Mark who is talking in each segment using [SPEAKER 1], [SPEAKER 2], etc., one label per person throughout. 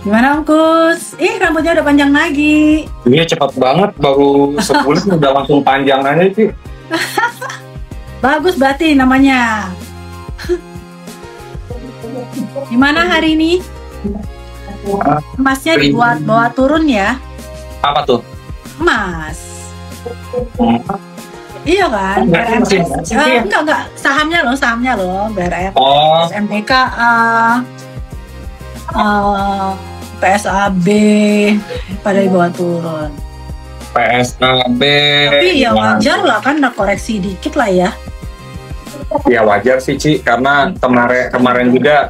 [SPEAKER 1] Gimana Ongkus? Rambutnya udah panjang lagi.
[SPEAKER 2] Iya cepat banget, baru sebulan udah langsung panjang aja sih.
[SPEAKER 1] Bagus berarti namanya. Gimana hari ini? Emasnya dibuat bawa turun ya?
[SPEAKER 2] Apa tuh?
[SPEAKER 1] Emas. Iya kan? BRMS. Enggak. Sahamnya loh. BRMS, MDKA, PSAB pada dibawa turun.
[SPEAKER 2] PSAB.
[SPEAKER 1] Tapi ya wajar lah kan, ada koreksi dikit lah ya.
[SPEAKER 2] Ya wajar sih Ci, karena kemarin juga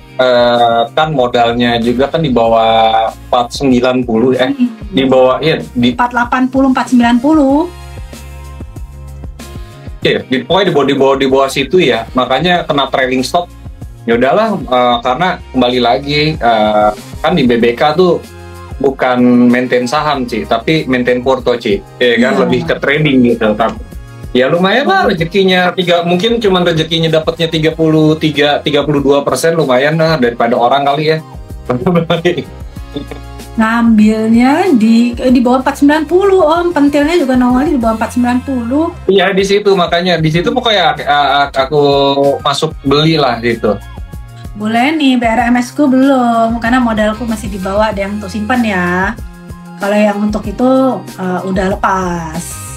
[SPEAKER 2] kan modalnya juga kan di bawah 490 di bawah di
[SPEAKER 1] 480 490.
[SPEAKER 2] Iya, di bawah situ ya. Makanya kena trailing stop. Ya udahlah, karena kembali lagi kan di BBK tuh bukan maintain saham Ci, tapi maintain porto Ci. Ya kan lebih ke trading gitu. Tapi ya lumayan lah rezekinya, mungkin cuma rezekinya dapatnya 32% lumayan lah daripada orang kali ya.
[SPEAKER 1] Ngambilnya di bawah 490 Om, pentilnya juga nongolnya di bawah 490.
[SPEAKER 2] Iya di situ, makanya di situ pokoknya aku masuk beli lah gitu.
[SPEAKER 1] Boleh nih, BRMS ku belum karena modalku masih di bawah, ada yang untuk simpan ya. Kalau yang untuk itu udah lepas.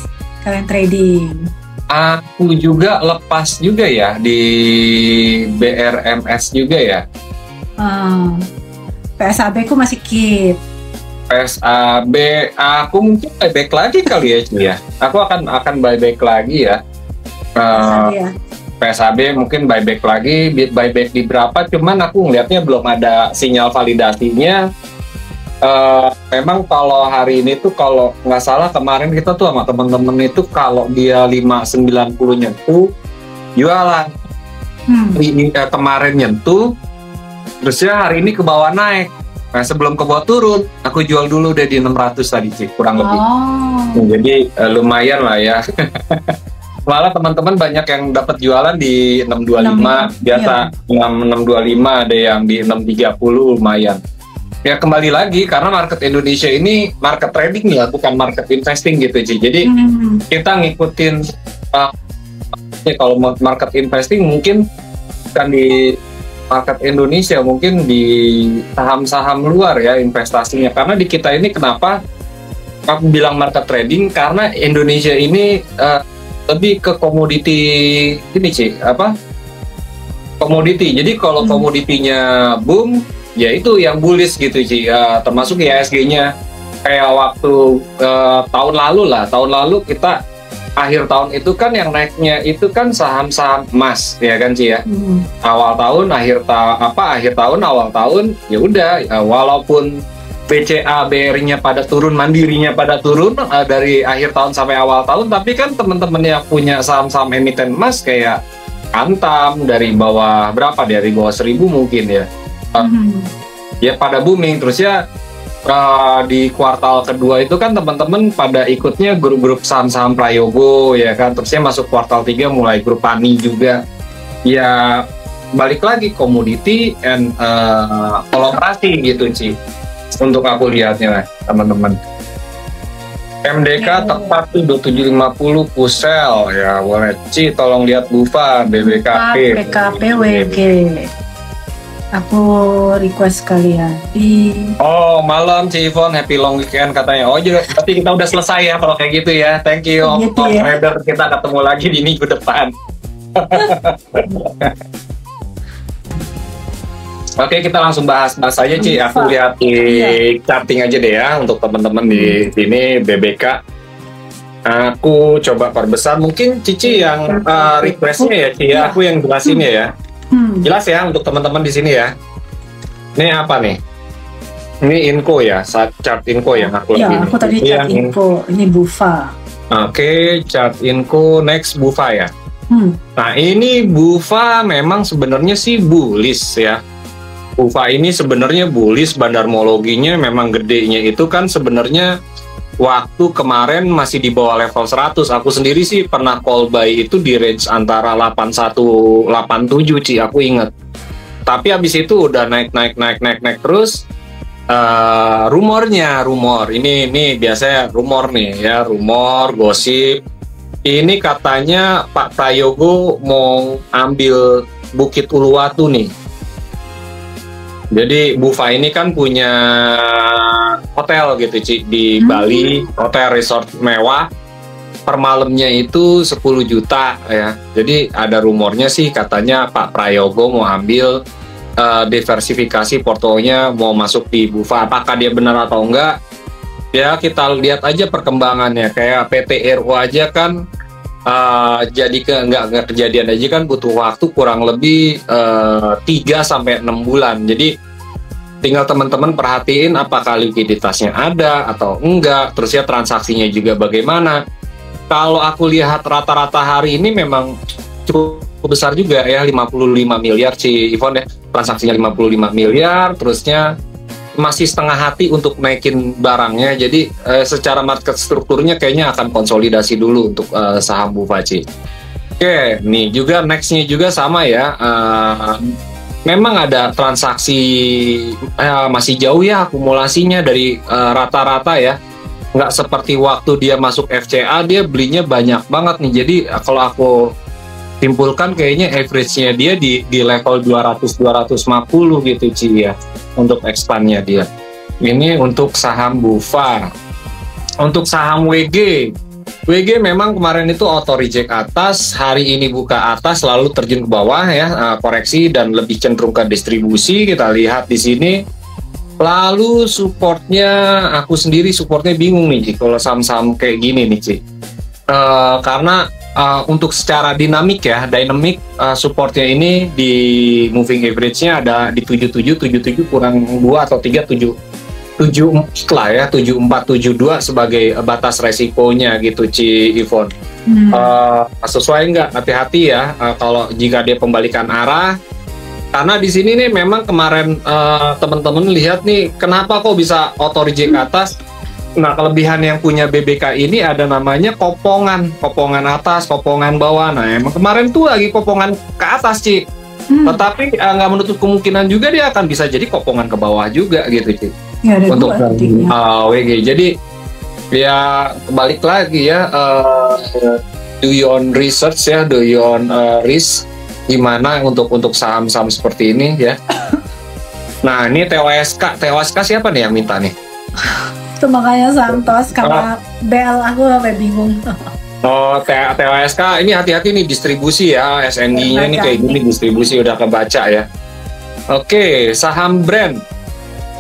[SPEAKER 1] Kalian trading.
[SPEAKER 2] Aku juga lepas juga ya di BRMS juga ya.
[SPEAKER 1] PSAB ku masih keep.
[SPEAKER 2] PSAB aku mungkin buyback lagi kali ya Ci ya. Aku akan buyback lagi ya.
[SPEAKER 1] PSAB ya.
[SPEAKER 2] PSAB mungkin buyback lagi, buyback di berapa? Cuman aku ngelihatnya belum ada sinyal validasinya. Memang kalau hari ini tuh kalau nggak salah kemarin kita tuh sama temen-temen itu kalau dia 590 nyentuh jualan. Kemarin nyentuh terusnya hari ini ke bawah naik. Nah sebelum ke bawah turun aku jual dulu udah di 600 tadi sih kurang lebih. Jadi lumayan lah ya. Malah teman-teman banyak yang dapat jualan di 625 biasa, 625 ada yang di 630 lumayan. Ya kembali lagi karena market Indonesia ini market trading ya, bukan market investing gitu Ci. Jadi kita ngikutin kalau market investing mungkin bukan di market Indonesia, mungkin di saham-saham luar ya investasinya. Karena di kita ini kenapa aku bilang market trading, karena Indonesia ini lebih ke komoditi ini Ci, komoditi. Jadi kalau komoditinya boom ya itu yang bullish gitu Ci, termasuk IHSG-nya kayak waktu tahun lalu kita akhir tahun itu kan yang naiknya itu kan saham-saham emas ya kan Ci ya. Awal tahun akhir tahun awal tahun ya udah walaupun BCA BRI-nya pada turun, Mandirinya pada turun dari akhir tahun sampai awal tahun, tapi kan teman-teman yang punya saham-saham emiten emas kayak Antam dari bawah berapa, dari bawah 1000 mungkin ya. Ya pada booming terus ya. Di kuartal kedua itu kan teman-teman pada ikutnya grup-grup saham-saham Prayogo ya kan, terusnya masuk kuartal 3 mulai grup Pani juga ya, balik lagi komoditi and kolaborasi gitu Ci untuk aku lihatnya lah teman-teman. MDK tepat tuh 2750 pusel ya, boleh Ci tolong lihat Bufa BBKP
[SPEAKER 1] WG. Aku request kalian di...
[SPEAKER 2] Oh malam Ci Ivon, happy long weekend katanya. Oh juga berarti kita udah selesai ya kalau kayak gitu ya. Thank you Om Trader, kita ketemu lagi di minggu depan. Oke, kita langsung bahas aja Ci. Aku lihat di charting aja deh ya untuk teman-teman di sini BBK. Aku coba perbesar, mungkin Cici yang requestnya ya Ci ya. Aku yang jelasinnya ya. Jelas ya untuk teman-teman di sini ya. Ini apa nih? Ini info ya, chart info yang aku
[SPEAKER 1] lihat. Ya, aku tadi chart info. Ini Bufa.
[SPEAKER 2] Oke, chart info next Bufa ya. Nah ini Bufa memang sebenarnya sih bullish ya. Bufa ini sebenarnya bullish, bandarmologinya memang gedenya itu kan sebenarnya waktu kemarin masih di bawah level 100. Aku sendiri sih pernah call buy itu di range antara 81 87 Ci, aku inget. Tapi habis itu udah naik terus. rumor ini biasanya rumor nih ya, rumor gosip. Ini katanya Pak Prayogo mau ambil Bukit Uluwatu nih. Jadi Bufa ini kan punya hotel gitu Ci di Bali, hotel resort mewah. Per malamnya itu 10 juta ya. Jadi ada rumornya sih katanya Pak Prayogo mau ambil diversifikasi portofolionya, mau masuk di Bufa. Apakah dia benar atau enggak? Ya kita lihat aja perkembangannya. Kayak PT RO aja kan jadi nggak kejadian aja kan butuh waktu kurang lebih 3 sampai 6 bulan. Jadi tinggal teman-teman perhatiin apakah likuiditasnya ada atau enggak, terus ya transaksinya juga bagaimana. Kalau aku lihat rata-rata hari ini memang cukup besar juga ya, 55 miliar Ci Yvonne ya, transaksinya 55 miliar, terusnya masih setengah hati untuk naikin barangnya. Jadi secara market strukturnya kayaknya akan konsolidasi dulu untuk saham Bufa Ci. Oke, nih juga nextnya juga sama ya. Memang ada transaksi masih jauh ya akumulasinya dari rata-rata ya. Nggak seperti waktu dia masuk FCA, dia belinya banyak banget nih. Jadi kalau aku simpulkan kayaknya average-nya dia di level 200-250 gitu Ci ya, untuk expand-nya dia. Ini untuk saham Bufa. Untuk saham WG memang kemarin itu auto reject atas, hari ini buka atas lalu terjun ke bawah ya, koreksi dan lebih cenderung ke distribusi. Kita lihat di sini. Lalu supportnya, aku sendiri supportnya bingung nih Ci, kalau saham-saham kayak gini nih Ci. Karena untuk secara dinamik ya, dynamic supportnya ini di moving average-nya ada di 77 kurang 2 atau 3, 7 lah ya, 7472 sebagai batas resikonya gitu Ci Yvonne. Sesuai nggak? Hati-hati ya kalau jika dia pembalikan arah. Karena di sini nih memang kemarin teman-teman lihat nih kenapa kok bisa auto reject ke atas. Nah, kelebihan yang punya BBK ini ada namanya kopongan atas, kopongan bawah. Nah, emang kemarin tuh lagi kopongan ke atas, Ci. Tetapi nggak menutup kemungkinan juga dia akan bisa jadi kopongan ke bawah juga gitu, Ci.
[SPEAKER 1] Ya, ada
[SPEAKER 2] untuk
[SPEAKER 1] WG.
[SPEAKER 2] Jadi ya balik lagi ya, do your own research ya, do your own risk gimana untuk saham-saham seperti ini ya. Nah, ini TOSK siapa nih yang minta nih?
[SPEAKER 1] Itu makanya Santos, karena Bel aku sampai bingung.
[SPEAKER 2] Oh, TOSK ini hati-hati nih distribusi ya, SND-nya ini kayak gini distribusi udah kebaca ya. Oke, saham brand.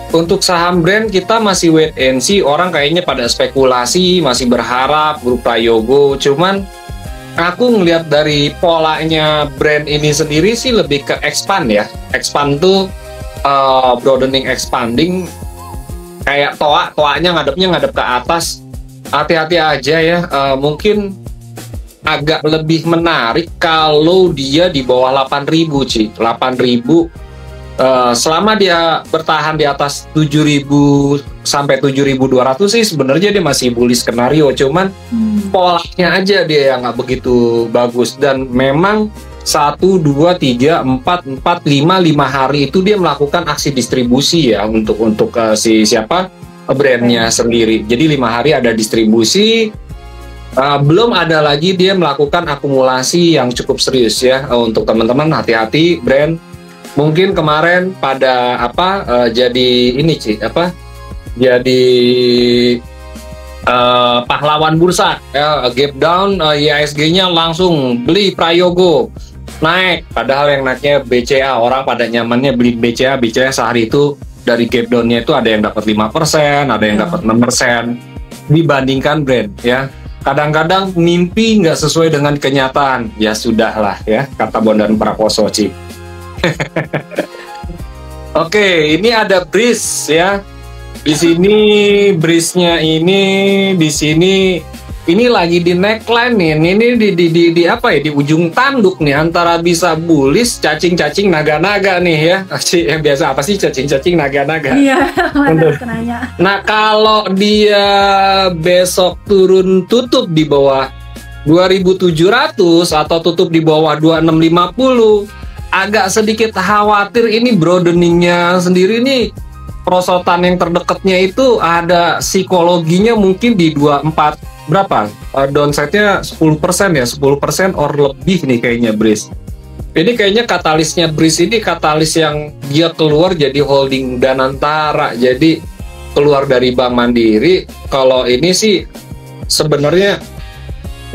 [SPEAKER 2] Untuk saham brand kita masih wait and see, orang kayaknya pada spekulasi, masih berharap grup Prayogo, cuman aku ngelihat dari polanya brand ini sendiri sih lebih ke expand ya. Expand tuh broadening, expanding, kayak toanya ngadep ke atas. Hati-hati aja ya, mungkin agak lebih menarik kalau dia di bawah 8.000 Ci. 8.000 selama dia bertahan di atas 7.000 sampai 7.200 sih sebenarnya dia masih bullish skenario, cuman polanya aja dia yang nggak begitu bagus. Dan memang 1, 2, 3, 4, 5 hari itu dia melakukan aksi distribusi ya untuk si siapa brandnya sendiri. Jadi 5 hari ada distribusi, belum ada lagi dia melakukan akumulasi yang cukup serius ya. Untuk teman-teman hati-hati brand. Mungkin kemarin pada jadi ini Ci, jadi pahlawan bursa ya, gap down, IHSG-nya langsung beli Prayogo naik, padahal yang naiknya BCA, orang pada nyamannya beli BCA sehari itu dari gap down-nya itu ada yang dapat 5%, ada yang dapat 6% dibandingkan brand ya. Kadang-kadang mimpi nggak sesuai dengan kenyataan, ya sudahlah ya, kata Bondan Prakoso Ci. Oke, ini ada breeze ya. Di sini breeze-nya ini di sini lagi di neckline nih. Ini di apa ya? Di ujung tanduk nih, antara bisa bullish, cacing-cacing naga-naga nih ya. Yang biasa apa sih cacing-cacing naga-naga?
[SPEAKER 1] Iya, kenanya.
[SPEAKER 2] Nah, kalau dia besok turun tutup di bawah 2.700 atau tutup di bawah 2650, agak sedikit khawatir ini broadeningnya sendiri nih perosotan yang terdekatnya itu ada psikologinya mungkin di 24 berapa? Downside-nya 10% ya, 10% or lebih nih kayaknya Breeze. Ini kayaknya katalisnya Breeze ini katalis yang dia keluar jadi holding Danantara, jadi keluar dari Bank Mandiri. Kalau ini sih sebenarnya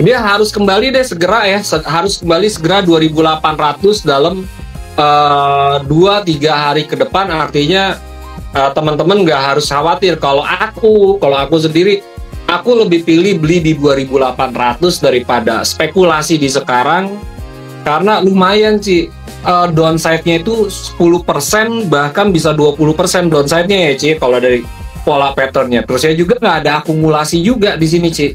[SPEAKER 2] dia harus kembali deh segera ya, harus kembali segera 2.800 dalam 2-3 hari ke depan. Artinya teman-teman nggak harus khawatir. Kalau aku sendiri, aku lebih pilih beli di 2.800 daripada spekulasi di sekarang, karena lumayan sih downside-nya itu 10% bahkan bisa 20% downside-nya ya Ci, kalau dari pola pattern-nya. Terus ya juga nggak ada akumulasi juga di sini Ci.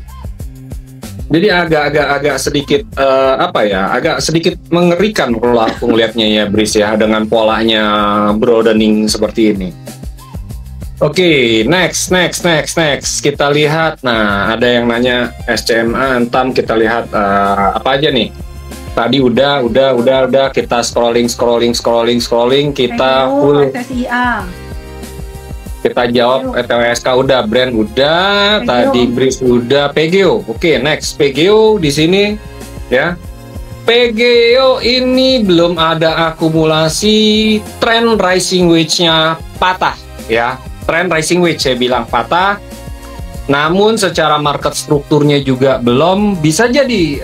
[SPEAKER 2] Jadi agak sedikit agak sedikit mengerikan kalau aku ngelihatnya ya Breeze ya, dengan polanya broadening seperti ini. Oke, next. Kita lihat. Nah, ada yang nanya SCMA, Antam, kita lihat apa aja nih. Tadi udah kita scrolling, kita full.
[SPEAKER 1] SSIA.
[SPEAKER 2] Kita jawab ETWSK udah, brand udah, tadi Breeze udah, PGO. Oke, next PGO di sini ya. PGO ini belum ada akumulasi, trend rising wedge-nya patah ya. Trend rising wedge saya bilang patah. Namun secara market strukturnya juga belum, bisa jadi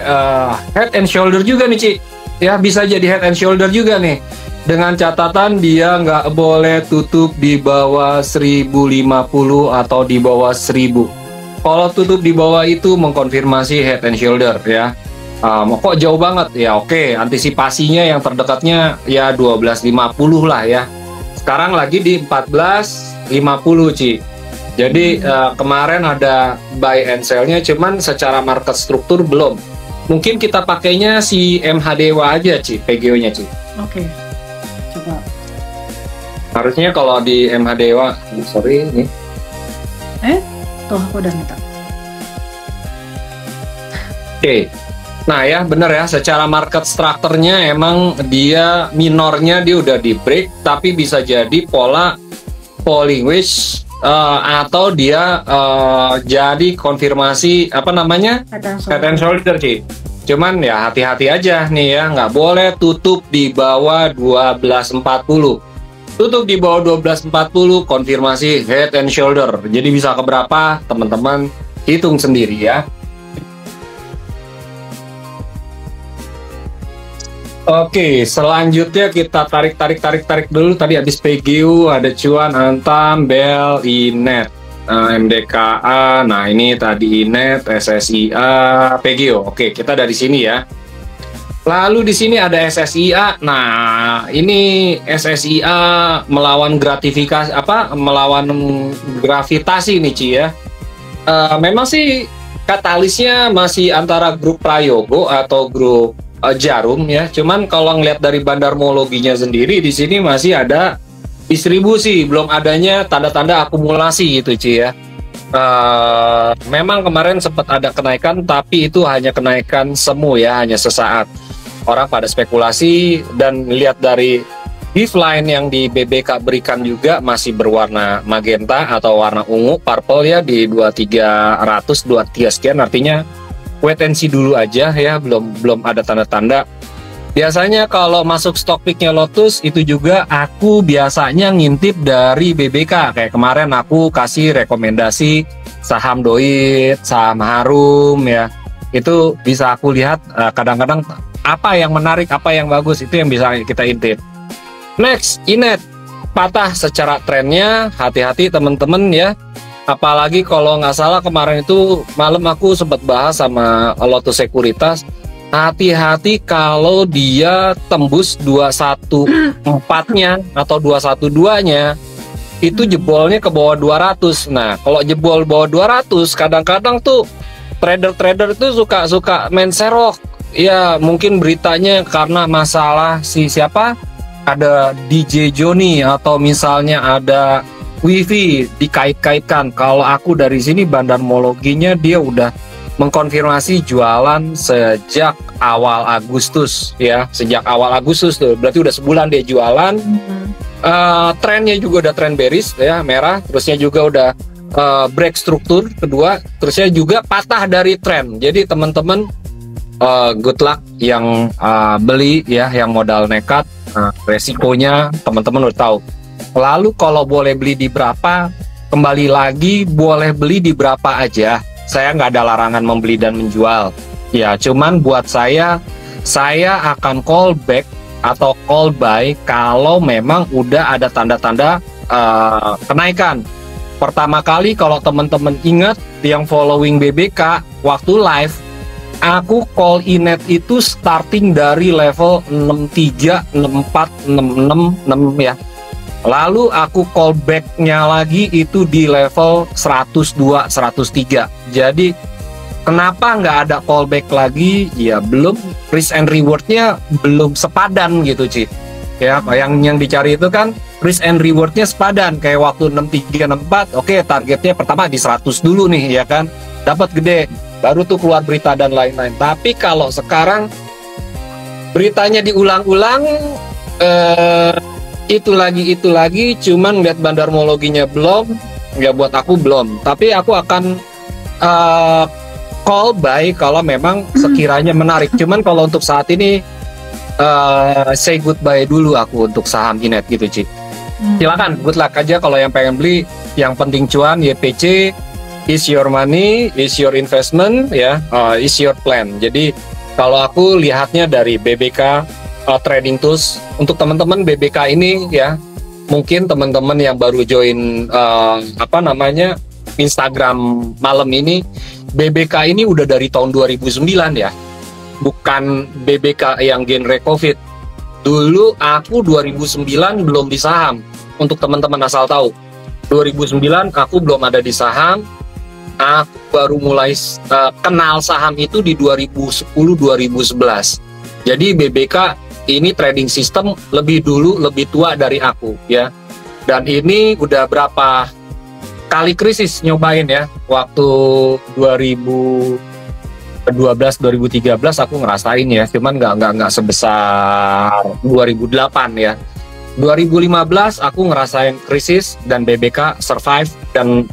[SPEAKER 2] head and shoulder juga nih Ci. Ya, bisa jadi head and shoulder juga nih. Dengan catatan dia nggak boleh tutup di bawah 1050 atau di bawah 1000. Kalau tutup di bawah itu mengkonfirmasi head and shoulder ya. Kok jauh banget ya? Oke, antisipasinya yang terdekatnya ya 1250 lah ya. Sekarang lagi di 1450 Ci. Jadi kemarin ada buy and sell-nya, cuman secara market struktur belum. Mungkin kita pakainya si MHDW aja Ci, PGO-nya Ci.
[SPEAKER 1] Oke. Coba.
[SPEAKER 2] Harusnya kalau di MH Dewa, sorry ini.
[SPEAKER 1] Tuh aku udah minta.
[SPEAKER 2] Oke. Nah ya bener ya, secara market strukturnya emang dia minornya dia udah di break, tapi bisa jadi pola falling wedge atau dia jadi konfirmasi apa namanya? Head and shoulder Ci. Cuman ya hati-hati aja nih ya, nggak boleh tutup di bawah 1240. Tutup di bawah 1240, konfirmasi head and shoulder. Jadi bisa ke berapa, teman-teman hitung sendiri ya. Oke, selanjutnya kita tarik dulu. Tadi habis PGU, ada Cuan, Antam, Bel, Inet. MDKA, nah ini tadi Inet, SSIA, PGO. Oke, kita dari sini ya. Lalu di sini ada SSIA. Nah, ini SSIA melawan melawan gravitasi nih Ci ya. Memang sih katalisnya masih antara grup Prayogo atau grup Jarum ya. Cuman kalau ngelihat dari bandarmologinya sendiri di sini masih ada distribusi, belum adanya tanda-tanda akumulasi gitu Ci ya. Memang kemarin sempat ada kenaikan, tapi itu hanya kenaikan semu ya, hanya sesaat. Orang pada spekulasi, dan lihat dari Beefline yang di BBK berikan juga masih berwarna magenta atau warna ungu, purple ya, di 2300, 23 sekian, artinya wait and see dulu aja ya, belum ada tanda-tanda. Biasanya kalau masuk stock picknya Lotus itu juga aku biasanya ngintip dari BBK. Kayak kemarin aku kasih rekomendasi saham Doit, saham Harum ya. Itu bisa aku lihat kadang-kadang apa yang menarik, apa yang bagus, itu yang bisa kita intip. Next, Inet patah secara trennya, hati-hati teman-teman ya. Apalagi kalau nggak salah kemarin itu malam aku sempat bahas sama Lotus Sekuritas. Hati-hati kalau dia tembus 214-nya atau 212-nya, itu jebolnya ke bawah 200. Nah, kalau jebol bawah 200, kadang-kadang tuh trader-trader itu suka main serok. Ya, mungkin beritanya karena masalah siapa? Ada DJ Joni atau misalnya ada Wifi dikait-kaitkan. Kalau aku dari sini bandarmologinya dia udah mengkonfirmasi jualan sejak awal Agustus ya, sejak awal Agustus tuh berarti udah sebulan dia jualan. Trennya juga udah tren bearish ya, merah, terusnya juga udah break struktur kedua, terusnya juga patah dari tren. Jadi teman-teman good luck yang beli ya, yang modal nekat. Resikonya teman-teman udah tahu. Lalu kalau boleh beli di berapa, kembali lagi boleh beli di berapa aja. Saya nggak ada larangan membeli dan menjual. Ya, cuman buat saya akan call back atau call buy kalau memang udah ada tanda-tanda kenaikan. Pertama kali kalau teman-teman ingat yang following BBK waktu live, aku call inet itu starting dari level 63, 64, 66, 6 ya. Lalu aku call back-nya lagi itu di level 102, 103. Jadi kenapa nggak ada callback lagi? Ya belum, risk and reward-nya belum sepadan gitu, Ci. Ya, yang dicari itu kan risk and reward-nya sepadan. Kayak waktu 63, 64, oke, targetnya pertama di 100 dulu nih, ya kan? Dapat gede, baru tuh keluar berita dan lain-lain. Tapi kalau sekarang beritanya diulang-ulang, itu lagi, cuman lihat bandarmologinya belum, ya buat aku belum. Tapi aku akan call buy kalau memang sekiranya menarik. Cuman kalau untuk saat ini say goodbye dulu aku untuk saham Inet gitu, Ci. Silakan, good luck aja kalau yang pengen beli. Yang penting cuan, YPC is your money, is your investment, ya, is your plan. Jadi kalau aku lihatnya dari BBK Trading Tools, untuk teman-teman BBK ini ya, mungkin teman-teman yang baru join Instagram malam ini, BBK ini udah dari tahun 2009 ya, bukan BBK yang genre COVID. Dulu aku 2009 belum di saham, untuk teman-teman asal tahu. 2009 aku belum ada di saham, aku baru mulai kenal saham itu di 2010-2011. Jadi BBK ini trading system lebih dulu, lebih tua dari aku ya. Dan ini udah berapa kali krisis nyobain ya. Waktu 2012-2013 aku ngerasain ya, cuman nggak sebesar 2008 ya. 2015 aku ngerasain krisis dan BBK survive, dan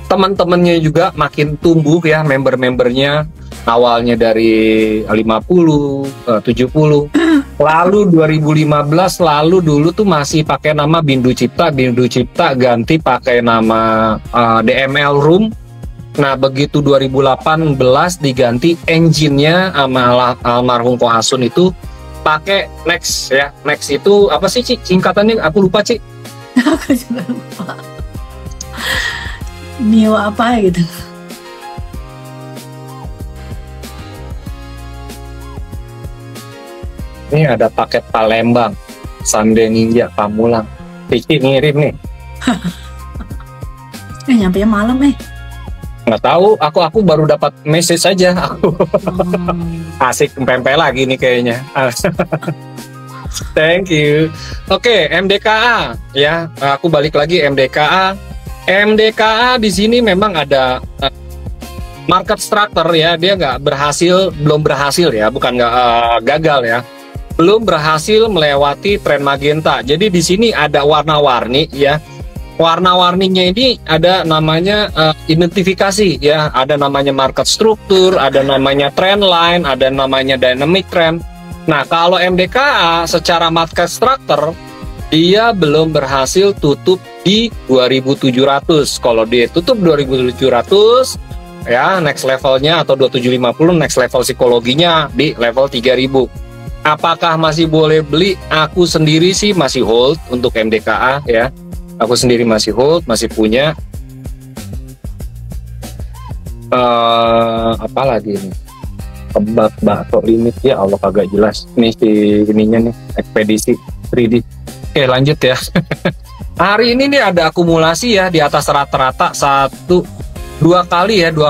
[SPEAKER 2] teman-temannya juga makin tumbuh ya, member-membernya. Awalnya dari 50, 70, lalu 2015, lalu dulu tuh masih pakai nama Bindu Cipta ganti pakai nama DML Room. Nah begitu 2018 diganti engine-nya sama almarhum Ko Asun itu pakai Next ya. Next itu apa sih, Ci? Singkatannya aku lupa, Ci.
[SPEAKER 1] Aku juga lupa. Mio apa gitu.
[SPEAKER 2] Ini ada paket Palembang, Sande Ninja, Pamulang. Cici ngirim nih.
[SPEAKER 1] Nyampe malam
[SPEAKER 2] Nggak tahu, aku baru dapat message aja. Asik pempel lagi nih kayaknya. Thank you. Oke, MDKA ya. Aku balik lagi MDKA. MDKA di sini memang ada market structure ya. Dia belum berhasil ya, bukan nggak gagal ya. Belum berhasil melewati tren magenta. Jadi di sini ada warna-warni ya. Warna-warninya ini ada namanya identifikasi ya. Ada namanya market struktur, ada namanya trend line, ada namanya dynamic trend. Nah, kalau MDKA secara market structure dia belum berhasil tutup di 2700. Kalau dia tutup 2700 ya, next levelnya atau 2750, next level psikologinya di level 3000. Apakah masih boleh beli? Aku sendiri sih masih hold untuk MDKA ya. Aku sendiri masih hold, masih punya. Apa lagi ini? Kebab bakso limit, ya Allah kagak jelas. Ini si ininya nih, ekspedisi 3D. Oke, lanjut ya. Hari ini nih ada akumulasi ya di atas rata-rata 2 kali, 3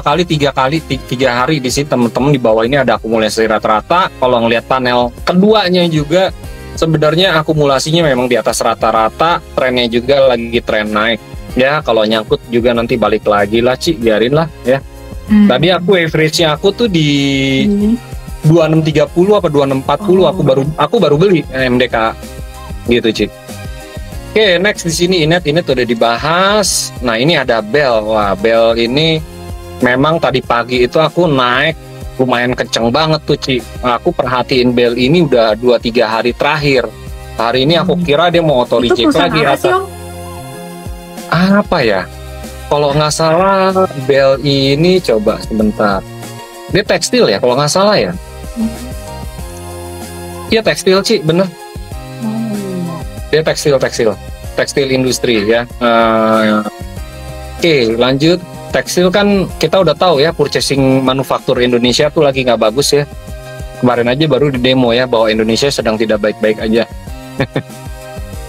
[SPEAKER 2] hari di sini teman-teman. Di bawah ini ada akumulasi rata-rata. Kalau ngelihat panel keduanya juga sebenarnya akumulasinya memang di atas rata-rata, trennya juga lagi tren naik ya. Kalau nyangkut juga nanti balik lagi lah, Ci, biarin lah ya. Tadi aku average-nya aku tuh di 2630 apa 2640, aku baru beli MDK gitu, Ci. Oke, next di sini Inet udah dibahas. Nah, ini ada Bell. Wah, Bell ini memang tadi pagi itu aku naik lumayan kenceng banget tuh, Ci. Aku perhatiin Bell ini udah 2-3 hari terakhir. Hari ini aku kira dia mau auto
[SPEAKER 1] Itu
[SPEAKER 2] reject lagi
[SPEAKER 1] perusahaan apa sih, Om?
[SPEAKER 2] apa ya? Kalau nggak salah Bell ini coba sebentar. Dia tekstil ya, kalau nggak salah ya. Iya tekstil, Ci, bener. Dia tekstil industri ya. Oke, lanjut. Tekstil kan kita udah tahu ya, purchasing manufaktur Indonesia tuh lagi nggak bagus ya. Kemarin aja baru di demo ya bahwa Indonesia sedang tidak baik-baik aja.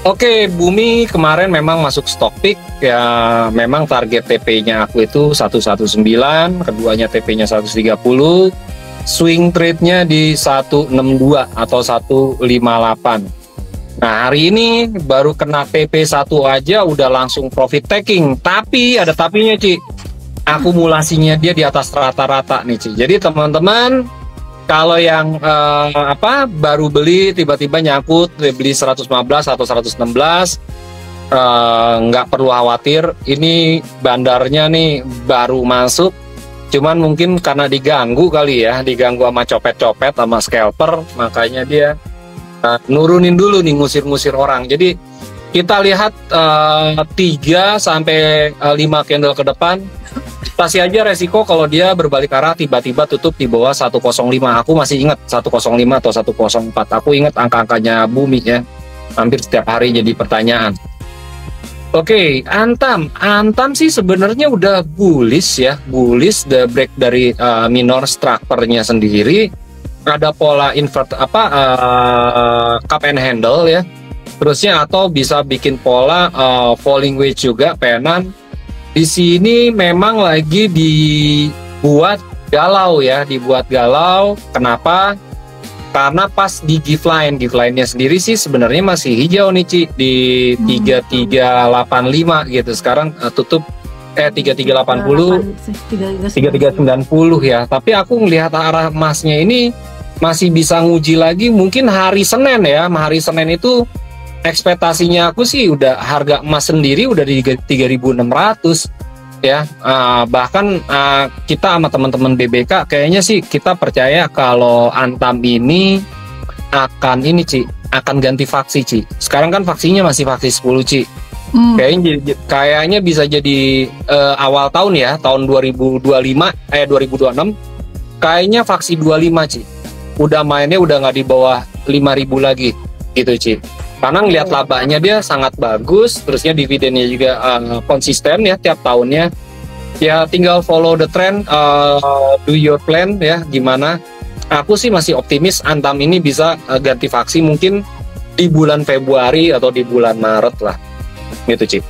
[SPEAKER 2] Oke, Bumi kemarin memang masuk stock pick ya. Memang target TP-nya aku itu 119, keduanya TP-nya 130, swing trade-nya di 162 atau 158. Nah, hari ini baru kena TP1 aja udah langsung profit taking. Tapi ada tapinya, Ci. Akumulasinya dia di atas rata-rata nih, Ci. Jadi teman-teman kalau yang baru beli tiba-tiba nyangkut beli 115 atau 116, nggak perlu khawatir. Ini bandarnya nih baru masuk. Cuman mungkin karena diganggu kali ya, diganggu sama copet-copet sama scalper, makanya dia nurunin dulu nih, ngusir-ngusir orang. Jadi kita lihat 3 sampai 5 candle ke depan. Kasih aja resiko kalau dia berbalik arah tiba-tiba tutup di bawah 105. Aku masih ingat 105 atau 104. Aku ingat angka-angkanya Bumi ya. Hampir setiap hari jadi pertanyaan. Oke, Antam sih sebenarnya udah bullish ya. Bullish the break dari minor structure-nya sendiri. Ada pola invert cup and handle ya, terusnya atau bisa bikin pola falling wedge juga penan. Di sini memang lagi dibuat galau ya, Kenapa? Karena pas di give line-nya sendiri sih sebenarnya masih hijau nih, Ci, di 3385 gitu. Sekarang tutup 3380, 3390 ya. Tapi aku ngelihat arah emasnya ini masih bisa nguji lagi mungkin hari Senin ya. Hari Senin itu ekspektasinya aku sih udah harga emas sendiri udah di 3.600 ya. Bahkan kita sama teman-teman BBK kayaknya sih kita percaya kalau Antam ini akan Ci, akan ganti faksi, Ci. Sekarang kan faksinya masih faksi 10, Ci. Kayaknya bisa jadi awal tahun ya, tahun 2026 kayaknya faksi 25, Ci. Udah mainnya udah nggak di bawah 5.000 lagi gitu, Ci. Karena ngelihat labanya dia sangat bagus, terusnya dividennya juga konsisten ya tiap tahunnya. Ya tinggal follow the trend, do your plan ya gimana. Aku sih masih optimis Antam ini bisa ganti faksi mungkin di bulan Februari atau di bulan Maret lah gitu, Ci.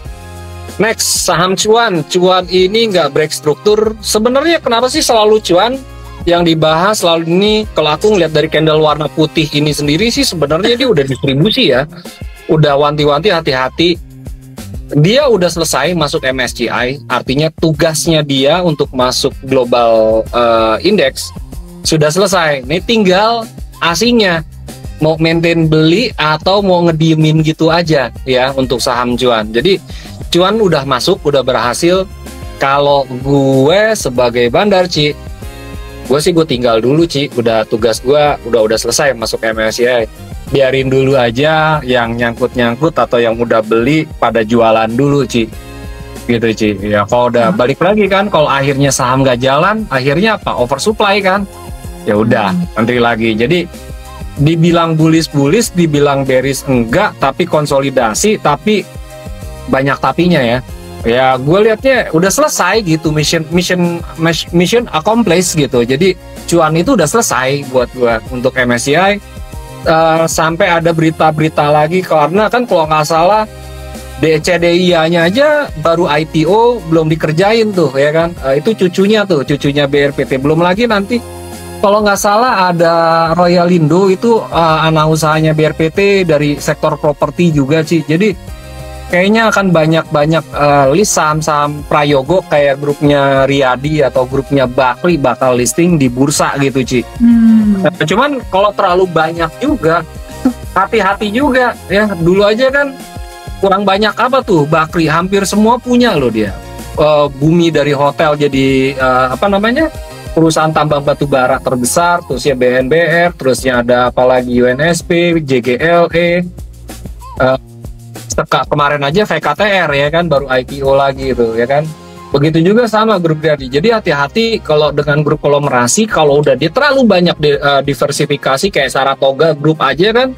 [SPEAKER 2] Next, saham cuan ini nggak break struktur. Sebenarnya kenapa sih selalu cuan yang dibahas lalu ini? Kalau aku ngeliat dari candle warna putih ini sendiri sih sebenarnya dia udah distribusi ya, udah wanti-wanti hati-hati. Dia udah selesai masuk MSCI, artinya tugasnya dia untuk masuk global index sudah selesai. Ini tinggal asingnya mau maintain beli atau mau ngediemin gitu aja ya untuk saham cuan. Jadi cuan udah masuk, udah berhasil. Kalau gue sebagai bandar, Ci, gue tinggal dulu, Ci. Udah tugas gue udah selesai masuk MSCI. Biarin dulu aja yang nyangkut atau yang udah beli pada jualan dulu, Ci. Gitu, Ci. Ya kalau udah balik lagi kan, kalau akhirnya saham gak jalan, akhirnya apa? Oversupply kan? Ya udah, antri lagi. Jadi dibilang bullish, dibilang bearish enggak, tapi konsolidasi, tapi banyak tapinya ya. Ya gue liatnya udah selesai gitu, mission accomplished gitu. Jadi cuan itu udah selesai buat gue untuk MSCI. Sampai ada berita-berita lagi karena kan kalau nggak salah DCDIA-nya aja baru IPO belum dikerjain tuh ya kan. Itu cucunya BRPT. Belum lagi nanti kalau nggak salah ada Royalindo itu anak usahanya BRPT dari sektor properti juga, Ci. Jadi kayaknya akan banyak list saham-saham Prayogo kayak grupnya Riyadi atau grupnya Bakri bakal listing di bursa gitu, Ci. Cuman kalau terlalu banyak juga hati-hati juga ya. Dulu aja kan kurang banyak apa tuh Bakri, hampir semua punya loh dia. Bumi dari hotel jadi apa namanya, perusahaan tambang batu bara terbesar, terus ya BNBR, terusnya ada apalagi UNSP, JGLE, kemarin aja VKTR ya kan, baru IPO lagi itu ya kan. Begitu juga sama grup Gradi. Jadi hati-hati kalau dengan grup konglomerasi, kalau udah dia terlalu banyak diversifikasi kayak Saratoga grup aja kan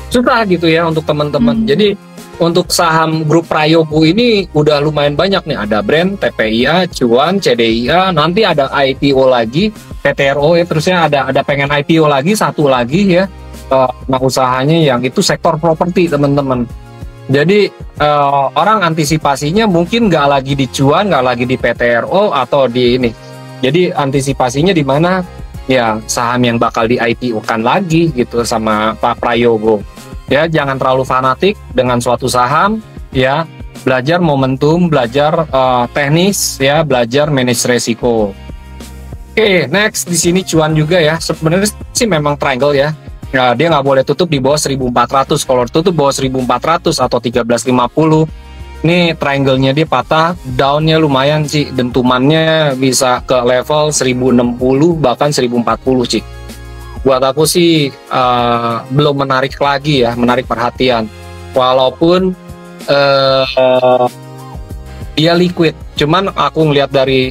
[SPEAKER 2] susah gitu ya untuk teman-teman. Jadi untuk saham grup Prayogo ini udah lumayan banyak nih. Ada brand, TPIA, Cuan, CDIA, nanti ada IPO lagi, PTRO ya, terusnya ada pengen IPO lagi, satu lagi ya. Nah usahanya yang itu sektor properti teman-teman. Jadi orang antisipasinya mungkin nggak lagi di Cuan, nggak lagi di PTRO atau di ini. Jadi antisipasinya di mana? Ya saham yang bakal di IPO-kan lagi gitu sama Pak Prayogo. Ya jangan terlalu fanatik dengan suatu saham. Ya belajar momentum, belajar teknis, ya belajar manage resiko. Oke, next di sini Cuan juga ya. Sebenarnya sih memang triangle ya. Ya, dia nggak boleh tutup di bawah 1400. Kalau tutup bawah 1400 atau 1350, ini triangle-nya dia patah, down-nya lumayan sih, dentumannya bisa ke level 1060 bahkan 1040 sih. Buat aku sih belum menarik lagi ya, menarik perhatian. Walaupun dia liquid, cuman aku ngelihat dari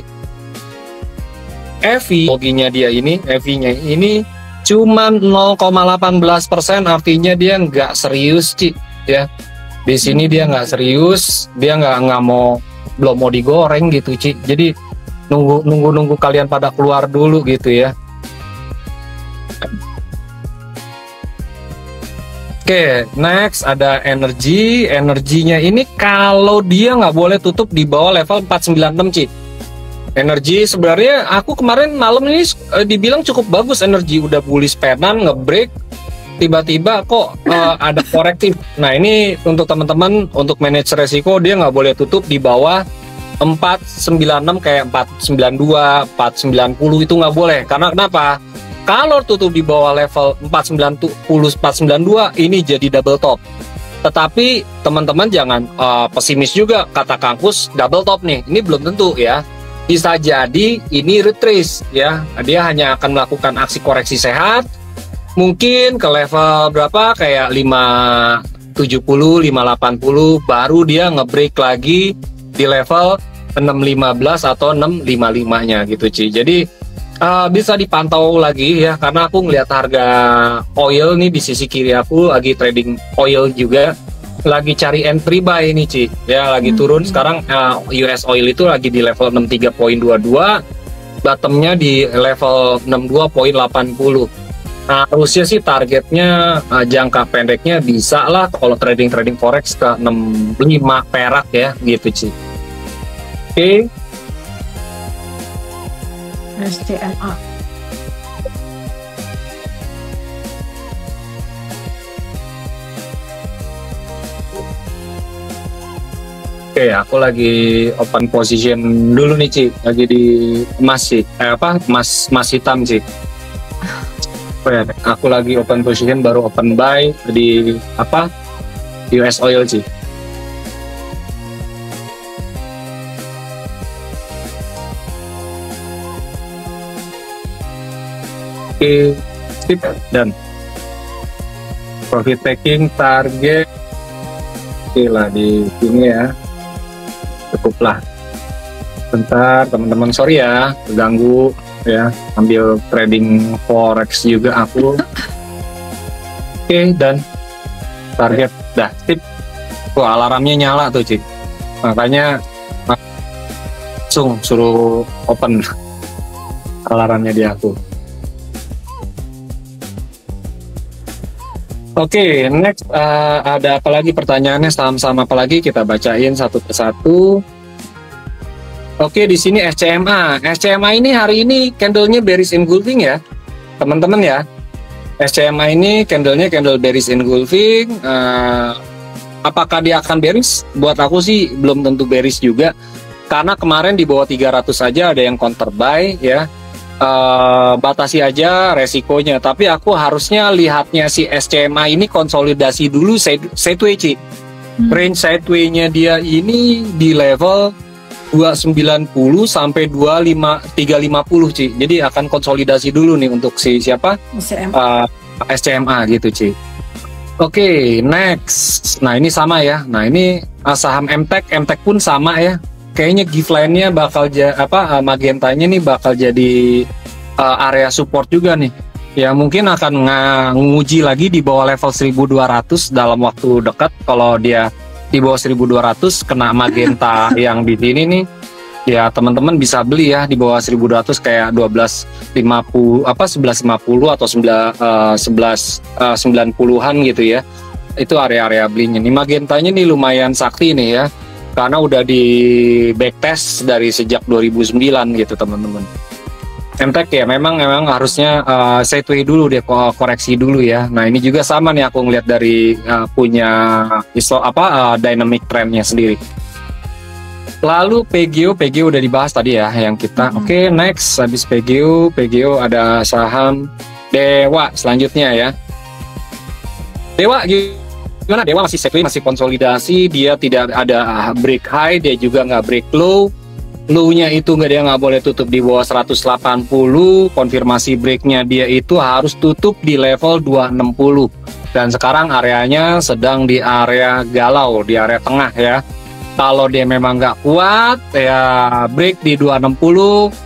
[SPEAKER 2] EV, loginya dia ini, EV-nya ini cuman 0,18%, artinya dia nggak serius Ci ya. Di sini dia nggak serius, dia belum mau digoreng gitu Ci. Jadi nunggu kalian pada keluar dulu gitu ya. Oke, next ada energinya ini kalau dia nggak boleh tutup di bawah level 496 Ci. Energi sebenarnya aku kemarin malam ini dibilang cukup bagus, energi udah bullish penan ngebreak, tiba-tiba kok ada korektif. Nah ini untuk teman-teman untuk manage resiko dia nggak boleh tutup di bawah 496 kayak 492, 490 itu nggak boleh. Karena kenapa? Kalau tutup di bawah level 490, 492 ini jadi double top. Tetapi teman-teman jangan pesimis juga, kata Kangkus double top nih. Ini belum tentu ya. Bisa jadi ini retrace ya, dia hanya akan melakukan aksi koreksi sehat mungkin ke level berapa kayak 570, 580 baru dia ngebreak lagi di level 615 atau 655 nya gitu Ci. Jadi bisa dipantau lagi ya, karena aku ngelihat harga oil nih di sisi kiri aku lagi trading oil juga, lagi cari entry buy ini Ci ya, lagi turun sekarang. US oil itu lagi di level 63.22, bottomnya di level 62.80. Nah harusnya sih targetnya jangka pendeknya bisa lah kalau trading forex ke 65 perak ya gitu Ci. Oke.
[SPEAKER 1] SCMA.
[SPEAKER 2] Oke, aku lagi open position dulu nih Ci, lagi di emas sih, emas hitam Ci. Aku lagi open position, baru open buy di US oil Ci. Oke, sip dan profit taking target oke lah di sini ya. Cukuplah. Bentar teman-teman, sorry ya terganggu ya, ambil trading forex juga aku. Oke, dan target dah tip. Wah alarmnya nyala tuh Ci, makanya langsung suruh open alarmnya di aku. Oke, next ada apa lagi pertanyaannya, saham-saham apa lagi, kita bacain satu persatu. Oke, di sini SCMA. SCMA ini hari ini candlenya bearish engulfing ya, teman-teman ya. SCMA ini candlenya candle bearish engulfing. Apakah dia akan bearish? Buat aku sih belum tentu bearish juga, karena kemarin di bawah 300 saja ada yang counter buy ya. Batasi aja resikonya, tapi aku harusnya lihatnya si SCMA ini konsolidasi dulu sideways Ci. Range sideway-nya dia ini di level 290 sampai 350 Ci. Jadi akan konsolidasi dulu nih untuk siapa? SCMA gitu Ci. Oke, next. Nah ini sama ya. Nah ini saham MTEK pun sama ya. Kayaknya giveline-nya bakal magentanya nih bakal jadi area support juga nih. Ya mungkin akan nguji lagi di bawah level 1200 dalam waktu dekat. Kalau dia di bawah 1200 kena magenta yang di sini nih, ya teman-teman bisa beli ya di bawah 1200 kayak 1150 atau 90-an gitu ya. Itu area-area belinya. Nih magentanya nih lumayan sakti nih ya. Karena udah di backtest dari sejak 2009 gitu teman-teman. MTEK ya memang harusnya sideway dulu deh, koreksi dulu ya. Nah ini juga sama nih aku ngeliat dari punya dynamic trendnya sendiri. Lalu PGO udah dibahas tadi ya yang kita. Oke, next habis PGO ada saham Dewa selanjutnya ya. Dewa gimana? Dewa masih sideway, masih konsolidasi, dia tidak ada break high, dia juga nggak break low. Low-nya itu dia nggak boleh tutup di bawah 180, konfirmasi break-nya dia itu harus tutup di level 260. Dan sekarang areanya sedang di area galau, di area tengah ya. Kalau dia memang nggak kuat, ya break di 260,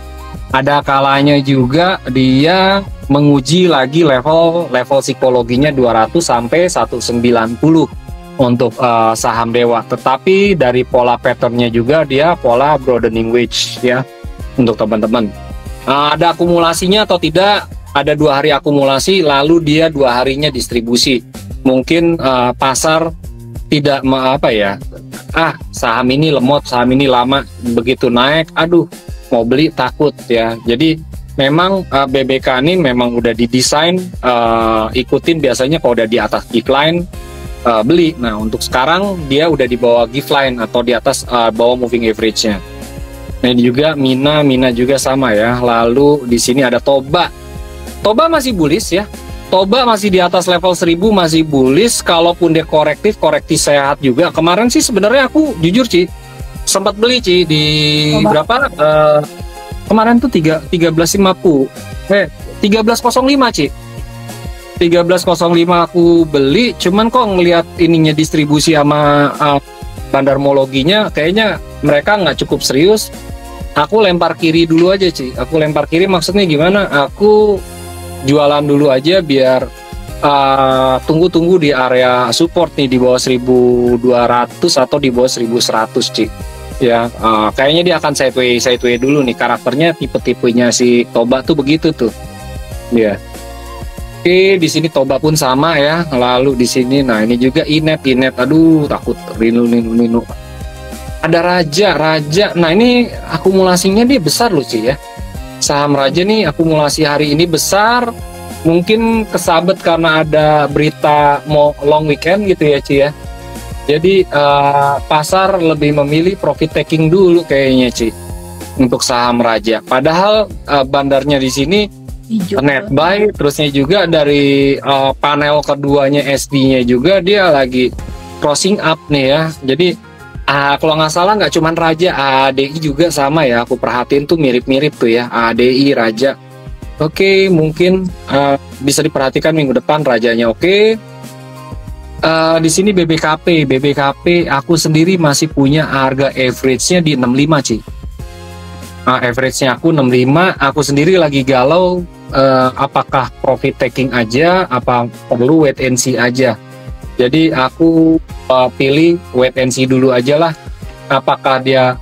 [SPEAKER 2] ada kalanya juga dia menguji lagi level psikologinya 200 sampai 190. Untuk saham Dewa, tetapi dari pola patternnya juga dia pola broadening wedge ya untuk teman-teman. Ada akumulasinya atau tidak? Ada 2 hari akumulasi, lalu dia 2 harinya distribusi. Mungkin pasar tidak saham ini lemot, saham ini lama, begitu naik, aduh mau beli takut ya. Jadi memang BBK ini memang udah didesain ikutin biasanya kalau udah di atas decline beli. Nah untuk sekarang dia udah di bawah giveline atau di atas bawah moving average-nya. Nah ini juga Mina juga sama ya. Lalu di sini ada Toba masih bullish ya. Toba masih di atas level 1000, masih bullish. Kalaupun dia korektif sehat juga. Kemarin sih sebenarnya aku jujur Ci sempat beli Ci di Toba. Berapa kemarin tuh 13.05 Ci. 13.05 aku beli, cuman kok ngelihat ininya distribusi sama bandarmologinya kayaknya mereka nggak cukup serius. Aku lempar kiri dulu aja Ci. Aku lempar kiri maksudnya gimana? Aku jualan dulu aja biar tunggu di area support nih di bawah 1200 atau di bawah 1100 Ci. Ya kayaknya dia akan sideway dulu nih, karakternya tipe-tipenya si Toba tuh begitu tuh. Ya. Oke, di sini Toba pun sama ya. Lalu di sini, nah ini juga Inet. Aduh, takut Rino. Ada Raja. Nah ini akumulasinya dia besar loh Ci ya. Saham Raja nih akumulasi hari ini besar. Mungkin kesabet karena ada berita mau long weekend gitu ya Ci ya. Jadi pasar lebih memilih profit taking dulu kayaknya Ci untuk saham Raja. Padahal bandarnya di sini net buy, terusnya juga dari panel keduanya SD-nya juga dia lagi crossing up nih ya. Jadi kalau nggak salah nggak cuman Raja, ADI juga sama ya. Aku perhatiin tuh mirip-mirip tuh ya, ADI Raja. Oke, mungkin bisa diperhatikan minggu depan Rajanya oke. Di sini BBKP aku sendiri masih punya harga average-nya di 65 Ci. Average-nya aku 65, aku sendiri lagi galau apakah profit taking aja, apa perlu wait and see aja. Jadi aku pilih wait and see dulu aja lah. Apakah dia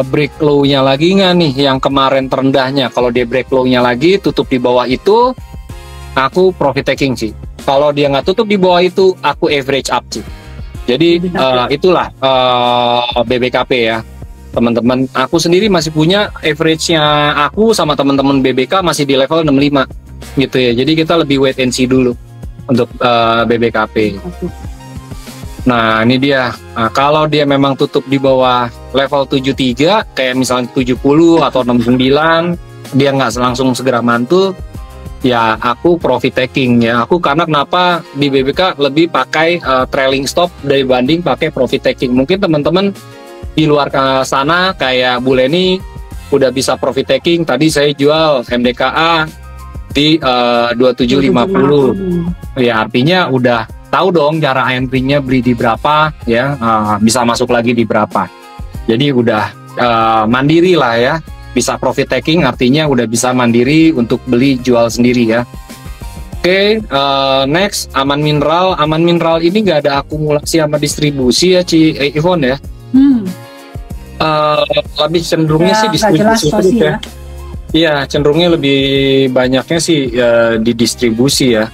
[SPEAKER 2] break low-nya lagi nggak nih yang kemarin terendahnya. Kalau dia break low-nya lagi, tutup di bawah itu, aku profit taking sih. Kalau dia nggak tutup di bawah itu, aku average up sih. Jadi itulah BBKP ya. Teman-teman, aku sendiri masih punya average-nya, aku sama teman-teman BBK masih di level 65 gitu ya. Jadi kita lebih wait and see dulu untuk BBKP. Nah ini dia, kalau dia memang tutup di bawah level 73 kayak misalnya 70 atau 69, dia nggak langsung segera mantul, ya aku profit taking ya. Aku karena kenapa di BBK lebih pakai trailing stop dibanding pakai profit taking. Mungkin teman-teman di luar sana kayak Bu Leni udah bisa profit taking. Tadi saya jual MDKA di 2750. Ya artinya udah tahu dong cara entry-nya beli di berapa ya, bisa masuk lagi di berapa. Jadi udah mandiri lah ya, bisa profit taking artinya udah bisa mandiri untuk beli jual sendiri ya. Oke, next Aman Mineral. Aman Mineral ini nggak ada akumulasi sama distribusi ya Ivon ya. Lebih cenderungnya sih distribusi ya. Iya, cenderungnya lebih banyaknya sih di distribusi ya.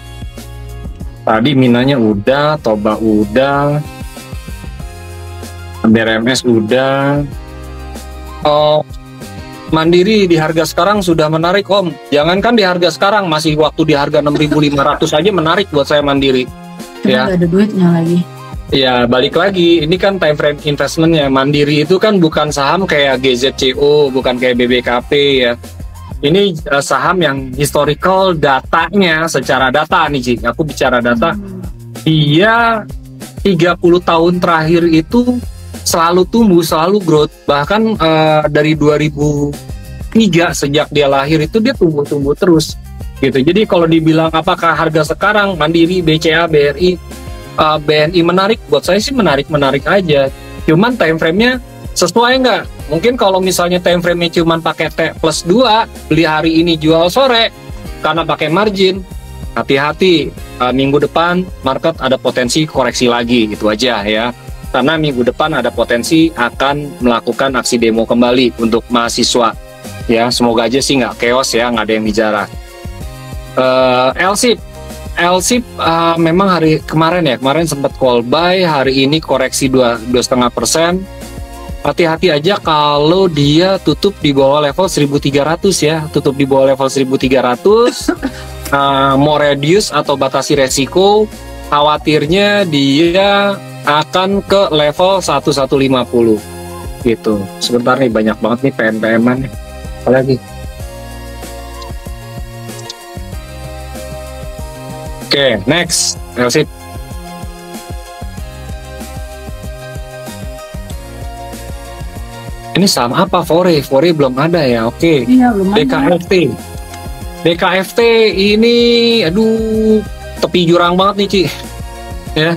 [SPEAKER 2] Tadi Minanya udah, Toba udah, BRMS udah. Mandiri di harga sekarang sudah menarik Om. Jangankan di harga sekarang, masih waktu di harga 6.500 aja menarik buat saya Mandiri.
[SPEAKER 1] Cuma ya. Gak ada duitnya lagi.
[SPEAKER 2] Ya balik lagi, ini kan time frame investmentnya. Mandiri itu kan bukan saham kayak GZCO, bukan kayak BBKP ya. Ini saham yang historical datanya, secara data nih Ci. Aku bicara data. Dia 30 tahun terakhir itu selalu tumbuh, selalu growth. Bahkan dari 2003 sejak dia lahir itu dia tumbuh terus gitu. Jadi kalau dibilang apakah harga sekarang Mandiri, BCA, BRI, BNI menarik, buat saya sih menarik aja. Cuman time frame-nya sesuai nggak? Mungkin kalau misalnya time frame-nya cuman pakai T+2, beli hari ini jual sore karena pakai margin, hati-hati, minggu depan market ada potensi koreksi lagi, itu aja ya. Karena minggu depan ada potensi akan melakukan aksi demo kembali untuk mahasiswa ya, semoga aja sih nggak chaos ya, nggak ada yang bicara. LSIP memang hari kemarin sempat call buy, hari ini koreksi 2,5%. Hati-hati aja kalau dia tutup di bawah level 1.300 ya, tutup di bawah level 1.300. Mau reduce atau batasi resiko, khawatirnya dia akan ke level 1150 gitu. Sebentar nih, banyak banget nih PM-an nih. Apalagi oke, next LSIP. Ini saham apa? Fore belum ada ya. Oke.
[SPEAKER 1] Iya, belum
[SPEAKER 2] DKFT. DKFT ini aduh tepi jurang banget nih Ci. Ya.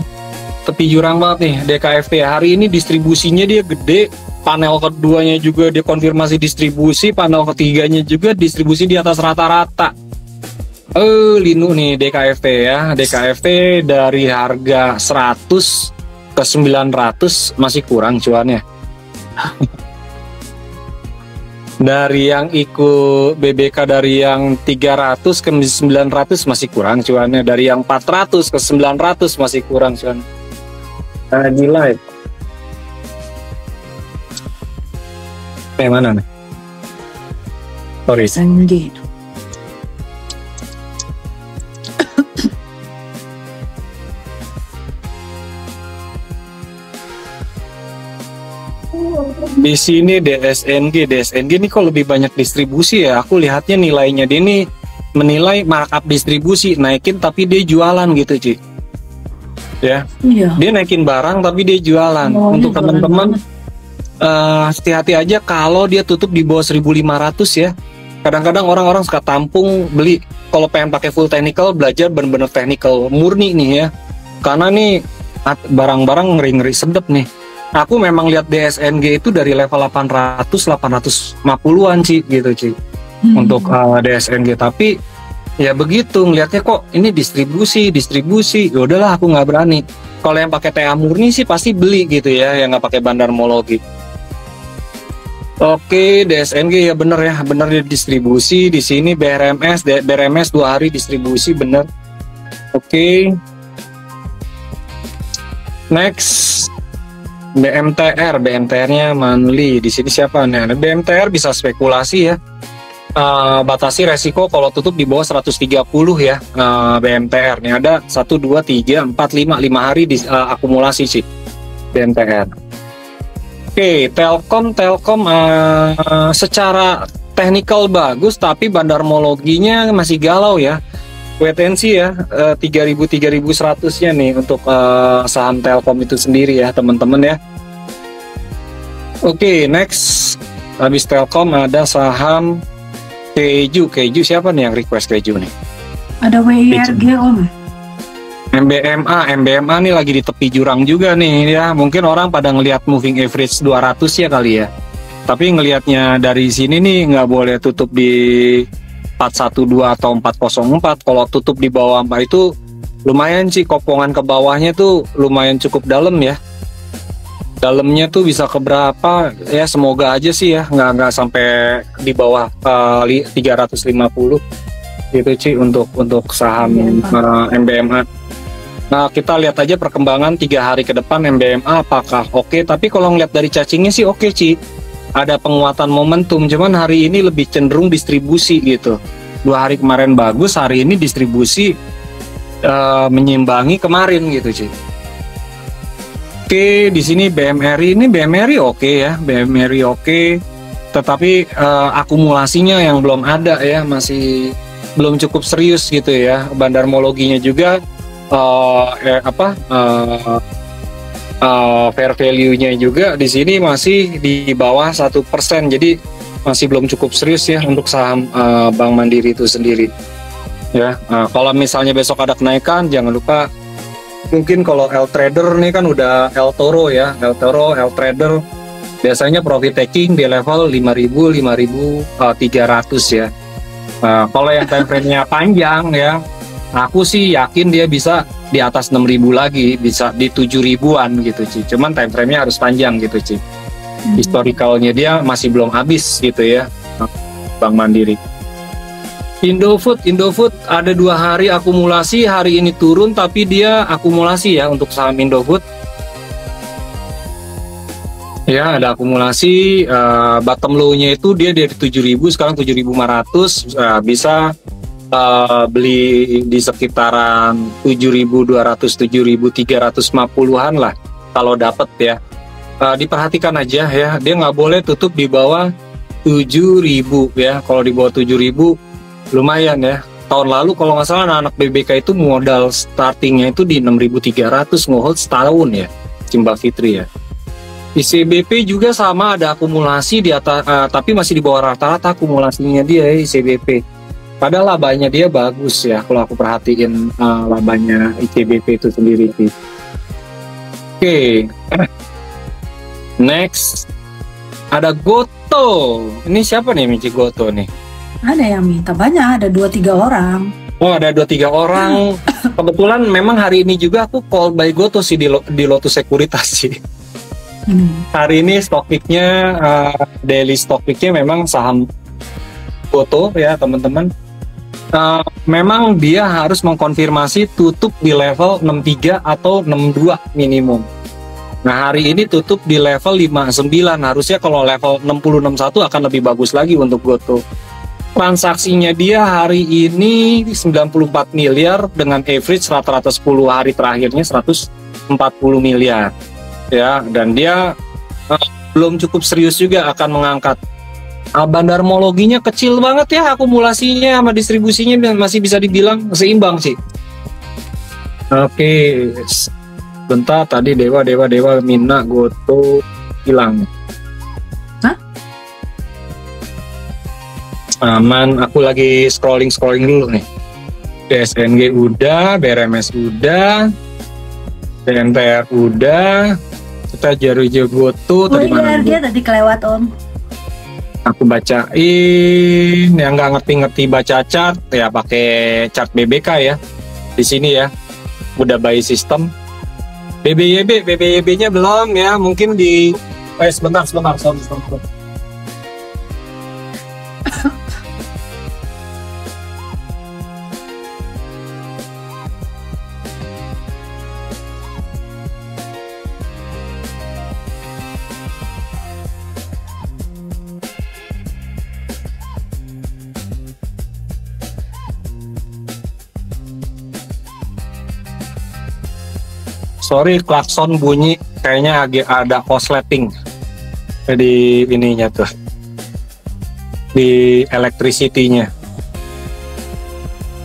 [SPEAKER 2] Tepi jurang banget nih DKFT. Hari ini distribusinya dia gede, panel keduanya juga dia konfirmasi distribusi, panel ketiganya juga distribusi di atas rata-rata. Linu nih DKFT ya. DKFT dari harga 100 ke 900 masih kurang cuannya. Dari yang ikut BBK dari yang 300 ke 900 masih kurang cuannya. Dari yang 400 ke 900 masih kurang cuannya. Gila ya. Kayak mana nih? Sorry. Di sini DSNG ini kok lebih banyak distribusi ya. Aku lihatnya nilainya dia ini menilai markup distribusi naikin tapi dia jualan gitu Ci. Ya, iya. Dia naikin barang tapi dia jualan. Untuk teman-teman hati-hati aja kalau dia tutup di bawah 1.500 ya. Kadang-kadang orang-orang suka tampung beli. Kalau pengen pakai full technical, belajar bener-bener technical murni nih ya. Karena nih barang-barang ngeri-ngeri sedep nih. Aku memang lihat DSNG itu dari level 850-an Ci gitu Ci. Untuk DSNG, tapi ya begitu ngelihatnya kok ini distribusi. Ya udahlah aku nggak berani. Kalau yang pakai TA murni sih pasti beli gitu ya, yang nggak pakai bandarmologi. Oke, DSNG ya bener dia distribusi di sini. BRMS 2 hari distribusi bener. Oke. Next. BMTR-nya monthly. Di sini siapa nih? BMTR bisa spekulasi ya. Batasi resiko kalau tutup di bawah 130 ya. BMTR nih ada 1 2 3 4 5 hari di akumulasi sih BMTR. Oke, Telkom secara technical bagus tapi bandarmologinya masih galau ya. Wait and see ya, 3.100-nya nih untuk saham Telkom itu sendiri ya teman-teman ya. Oke, next habis Telkom ada saham Keju. Keju siapa nih yang request Keju nih?
[SPEAKER 1] Ada WIRG Om.
[SPEAKER 2] MBMA nih lagi di tepi jurang juga nih ya. Mungkin orang pada ngelihat moving average 200 ya kali ya. Tapi ngelihatnya dari sini nih nggak boleh tutup di 412 atau 404. Kalau tutup di bawah 4 itu lumayan sih, kopongan ke bawahnya tuh lumayan cukup dalam ya. Dalamnya tuh bisa ke berapa ya, semoga aja sih ya nggak sampai di bawah 350 gitu sih untuk saham MBMA. Nah kita lihat aja perkembangan 3 hari ke depan MBMA apakah oke. Tapi kalau ngeliat dari cacingnya sih oke Ci, ada penguatan momentum, cuman hari ini lebih cenderung distribusi gitu. 2 hari kemarin bagus, hari ini distribusi menyimbangi kemarin gitu Ci. Oke, di sini BMRI oke ya, BMRI oke. Tetapi akumulasinya yang belum ada ya, masih belum cukup serius gitu ya. Bandarmologinya juga fair value-nya juga di sini masih di bawah 1%, jadi masih belum cukup serius ya untuk saham Bank Mandiri itu sendiri. Ya, kalau misalnya besok ada kenaikan, jangan lupa mungkin kalau L Trader nih kan udah L Toro ya, L Trader biasanya profit taking di level 5.000, 5.300 ya. Kalau yang time frame-nya panjang ya, aku sih yakin dia bisa di atas 6.000 lagi, bisa di 7.000-an gitu Ci. Cuman time frame-nya harus panjang gitu Ci. Historicalnya dia masih belum habis gitu ya, Bank Mandiri. Indofood ada 2 hari akumulasi, hari ini turun tapi dia akumulasi ya untuk saham Indofood. Ya ada akumulasi, bottom low-nya itu dia dari 7.000 sekarang 7.500, bisa beli di sekitaran 7.200, 7.350-an lah kalau dapat ya. Diperhatikan aja ya, dia nggak boleh tutup di bawah 7.000 ya. Kalau di bawah 7.000 lumayan ya. Tahun lalu kalau nggak salah anak BBK itu modal startingnya itu di 6.300, ngehold setahun ya, Mbak Fitri ya. ICBP juga sama, ada akumulasi di atas, tapi masih di bawah rata-rata akumulasinya dia ya, ICBP. Padahal labanya dia bagus ya, kalau aku perhatiin labanya ICBP itu sendiri sih. Oke. Next ada Goto. Ini siapa nih Michi Goto nih?
[SPEAKER 1] Ada yang minta banyak, ada 2-3 orang.
[SPEAKER 2] Oh ada 2-3 orang. Kebetulan memang hari ini juga aku call by Goto sih di Lotus Sekuritas sih. Hari ini stock pick-nya, daily stock pick-nya memang saham Goto ya teman-teman. Memang dia harus mengkonfirmasi tutup di level 63 atau 62 minimum. Nah hari ini tutup di level 59, harusnya kalau level 60-61 akan lebih bagus lagi untuk Goto. Transaksinya dia hari ini 94 miliar dengan average rata-rata 10 hari terakhirnya 140 miliar ya, dan dia belum cukup serius juga akan mengangkat. Bandarmologinya kecil banget ya, akumulasinya sama distribusinya masih bisa dibilang seimbang sih. Oke. Bentar, tadi Dewa Mina Goto hilang.
[SPEAKER 1] Hah?
[SPEAKER 2] Aman, aku lagi scrolling dulu nih. DSNG udah, BRMS udah, BNTR udah, kita Jarujo Goto tadi mana?
[SPEAKER 1] Dia tadi kelewat Om.
[SPEAKER 2] Aku bacain, yang nggak ngerti baca chart ya pakai chart BBK ya. Di sini ya, udah by system. BBYB-nya belum ya, mungkin di sebentar. Sorry, klakson bunyi, kayaknya agak ada korsleting di ininya tuh.
[SPEAKER 3] di electricity-nya.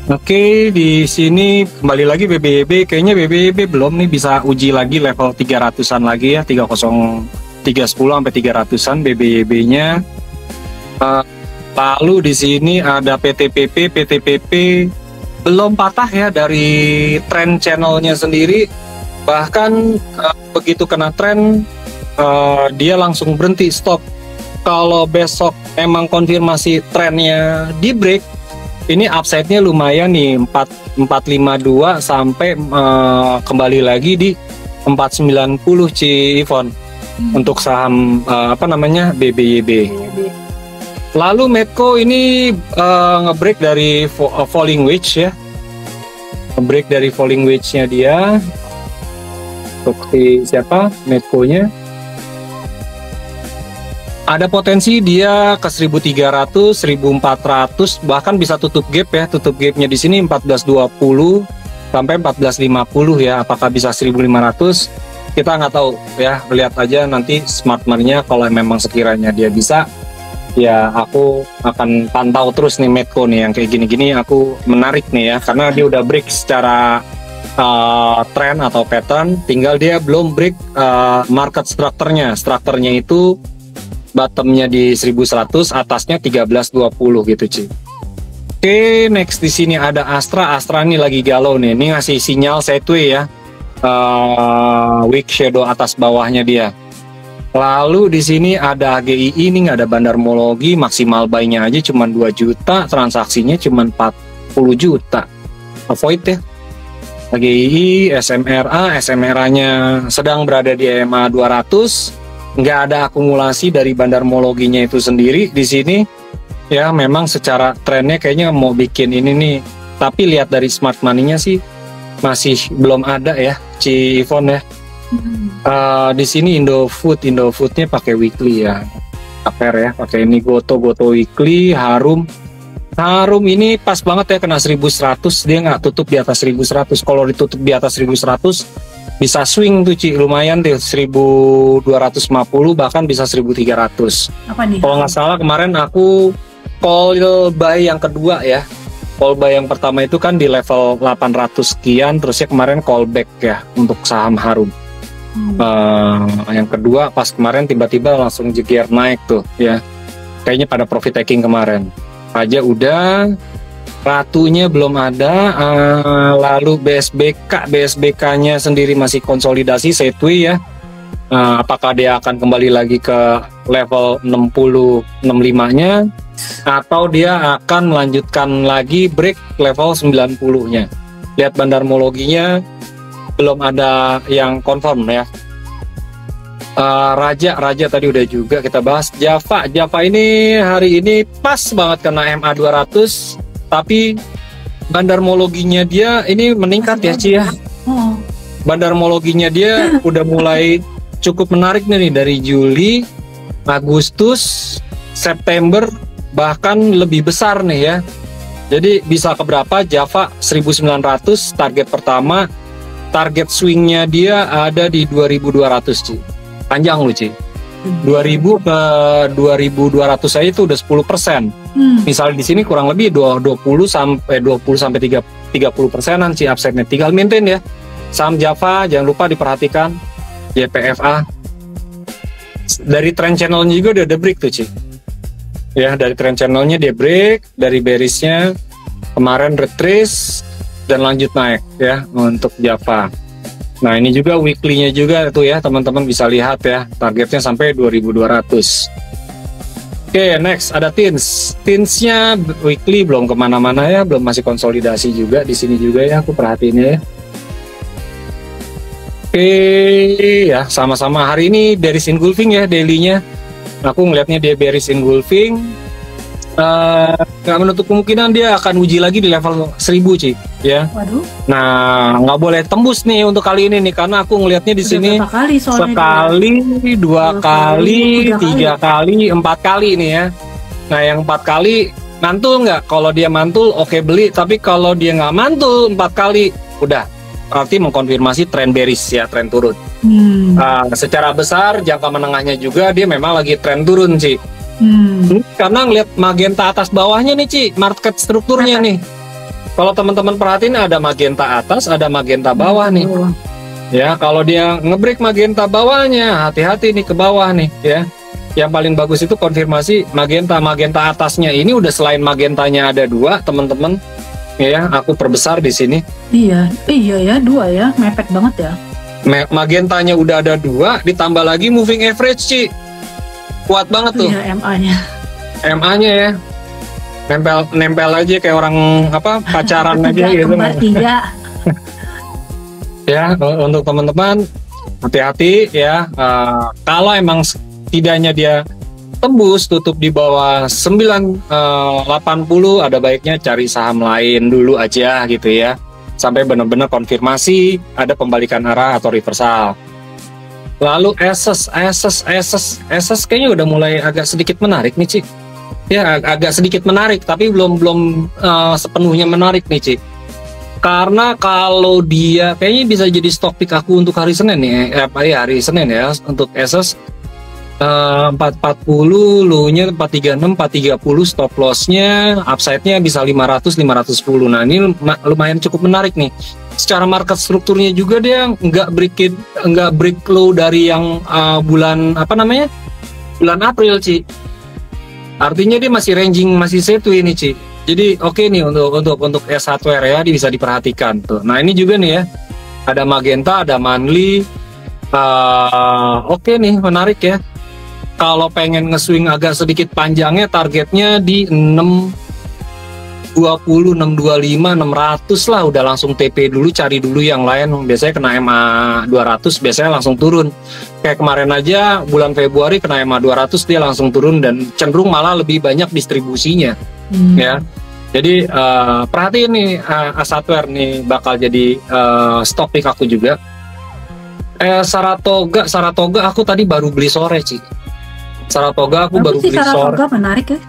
[SPEAKER 3] Oke, di sini kembali lagi BBYB, kayaknya BBYB belum nih bisa uji lagi level 300-an lagi ya, 310 sampai 300-an BBYB-nya. Lalu di sini ada PTPP belum patah ya dari trend channelnya sendiri, bahkan begitu kena trend dia langsung berhenti stop. Kalau besok emang konfirmasi trennya di break, ini upside-nya lumayan nih 452 sampai kembali lagi di 490 Ci Ivon untuk saham BBYB. Lalu Medco ini nge-break dari falling wedge ya. Nge-break dari falling wedge-nya dia. Seperti siapa? Medco-nya. Ada potensi dia ke 1300, 1400, bahkan bisa tutup gap ya. Tutup gapnya di sini 1420 sampai 1450 ya. Apakah bisa 1500? Kita nggak tahu ya. Lihat aja nanti smart money-nya kalau memang sekiranya dia bisa. Ya aku akan pantau terus nih Medco nih yang kayak gini-gini aku menarik nih ya. Karena dia udah break secara trend atau pattern. Tinggal dia belum break market structure-nya. Structure-nya itu bottomnya di 1100, atasnya 1320 gitu Ci. Oke, next di sini ada Astra. Astra nih lagi galau nih. Ini ngasih sinyal sideways ya. Weak shadow atas bawahnya dia. Lalu di sini ada AGII, ini nggak ada bandarmologi, maksimal buy-nya aja cuma 2 juta, transaksinya cuma 40 juta. Avoid ya. AGII, SMRA-nya sedang berada di EMA 200. Nggak ada akumulasi dari bandarmologinya itu sendiri di sini ya. Memang secara trennya kayaknya mau bikin ini nih, tapi lihat dari smart money-nya sih masih belum ada ya Ci Ivon ya. Di sini Indofood-nya pakai weekly ya, ya pakai ini Goto weekly. Harum ini pas banget ya, kena 1100, dia nggak tutup di atas 1100. Kalau ditutup di atas 1100 bisa swing tuh Ci, lumayan deh 1250 bahkan bisa 1300.
[SPEAKER 1] Apa nih?
[SPEAKER 3] Kalau nggak salah kemarin aku call buy yang kedua ya. Call buy yang pertama itu kan di level 800 sekian, terusnya kemarin call back ya untuk saham Harum. Yang kedua pas kemarin tiba-tiba langsung jeger naik tuh ya. Kayaknya pada profit taking kemarin. Aja udah, Ratunya belum ada. Lalu BSBK-nya sendiri masih konsolidasi sideways ya. Apakah dia akan kembali lagi ke level 60-65-nya atau dia akan melanjutkan lagi break level 90-nya. Lihat bandarmologinya belum ada yang confirm ya. Raja tadi udah juga kita bahas. Java ini hari ini pas banget kena MA 200, tapi bandarmologinya dia ini meningkat ya Ci ya. Bandarmologinya dia udah mulai cukup menarik nih dari Juli, Agustus, September, bahkan lebih besar nih ya. Jadi bisa ke berapa? Java 1900 target pertama, target swingnya dia ada di 2200 Ci. Panjang loh Ci. 2000 ke 2200 saya itu udah 10%. Misalnya di sini kurang lebih 20 sampai 30%-an Ci upside-nya. Tinggal maintain ya. Saham Java jangan lupa diperhatikan. YPFA. Dari trend channelnya juga udah break tuh Ci. Ya, dari trend channelnya dia break, dari bearish-nya kemarin retrace dan lanjut naik ya untuk Java. Nah ini juga weekly-nya juga tuh ya, teman-teman bisa lihat ya, targetnya sampai 2200. Oke, next ada Tins-nya weekly belum kemana-mana ya, belum, masih konsolidasi juga di sini juga ya, aku perhatiinnya ya. Oke ya, sama-sama hari ini bearish engulfing ya daily-nya. Aku ngelihatnya dia bearish engulfing. Nggak menutup kemungkinan dia akan uji lagi di level 1000 Ci ya.
[SPEAKER 1] Waduh.
[SPEAKER 3] Nah nggak boleh tembus nih untuk kali ini nih, karena aku ngelihatnya di sini sekali, dua kali, tiga kali, 4 kali nih ya. Nah yang 4 kali mantul nggak? Kalau dia mantul oke beli, tapi kalau dia nggak mantul 4 kali udah berarti mengkonfirmasi tren bearish ya, tren turun. Secara besar jangka menengahnya juga dia memang lagi tren turun sih. Karena ngeliat magenta atas bawahnya nih Ci, market strukturnya nih. Kalau teman-teman perhatiin ada magenta atas, ada magenta bawah nih. Ya, kalau dia ngebreak magenta bawahnya, hati-hati nih ke bawah nih ya. Yang paling bagus itu konfirmasi magenta atasnya ini udah selain magentanya ada 2 teman-teman. Ya, aku perbesar di sini.
[SPEAKER 1] Iya ya 2 ya, mepet banget ya.
[SPEAKER 3] Magentanya udah ada 2, ditambah lagi moving average Ci. Kuat banget tuh.
[SPEAKER 1] Iya, MA-nya
[SPEAKER 3] ya. Nempel aja kayak orang pacaran aja gitu.
[SPEAKER 1] Kembar 3.
[SPEAKER 3] Ya, untuk teman-teman hati-hati ya. Kalau emang setidaknya dia tembus tutup di bawah 980, ada baiknya cari saham lain dulu aja gitu ya, sampai benar-benar konfirmasi ada pembalikan arah atau reversal. Lalu Asus kayaknya udah mulai agak sedikit menarik nih Ci. Ya, agak sedikit menarik tapi belum sepenuhnya menarik nih Ci. Karena kalau dia kayaknya bisa jadi stock pick aku untuk hari Senin nih, hari Senin ya, untuk Asus 440, low-nya 436, 430, stop loss-nya, upside-nya bisa 500, 510. Nah, ini lumayan cukup menarik nih. Secara market strukturnya juga dia nggak break low dari yang bulan April Ci. Artinya dia masih ranging, masih sideways ini Ci. Jadi oke nih untuk S hardware ya, bisa diperhatikan tuh. Nah, ini juga nih ya, ada magenta, ada monthly. Oke nih, menarik ya. Kalau pengen nge-swing agak sedikit panjangnya, targetnya di 620, 625, 600 lah, udah langsung TP dulu, cari dulu yang lain. Biasanya kena MA 200 biasanya langsung turun. Kayak kemarin aja bulan Februari kena MA 200 dia langsung turun dan cenderung malah lebih banyak distribusinya. Ya. Jadi perhatiin nih, Asatware nih bakal jadi stock pick aku juga. Saratoga aku tadi baru beli sore Ci. Saratoga aku baru beli sore.
[SPEAKER 1] Saratoga menarik ya.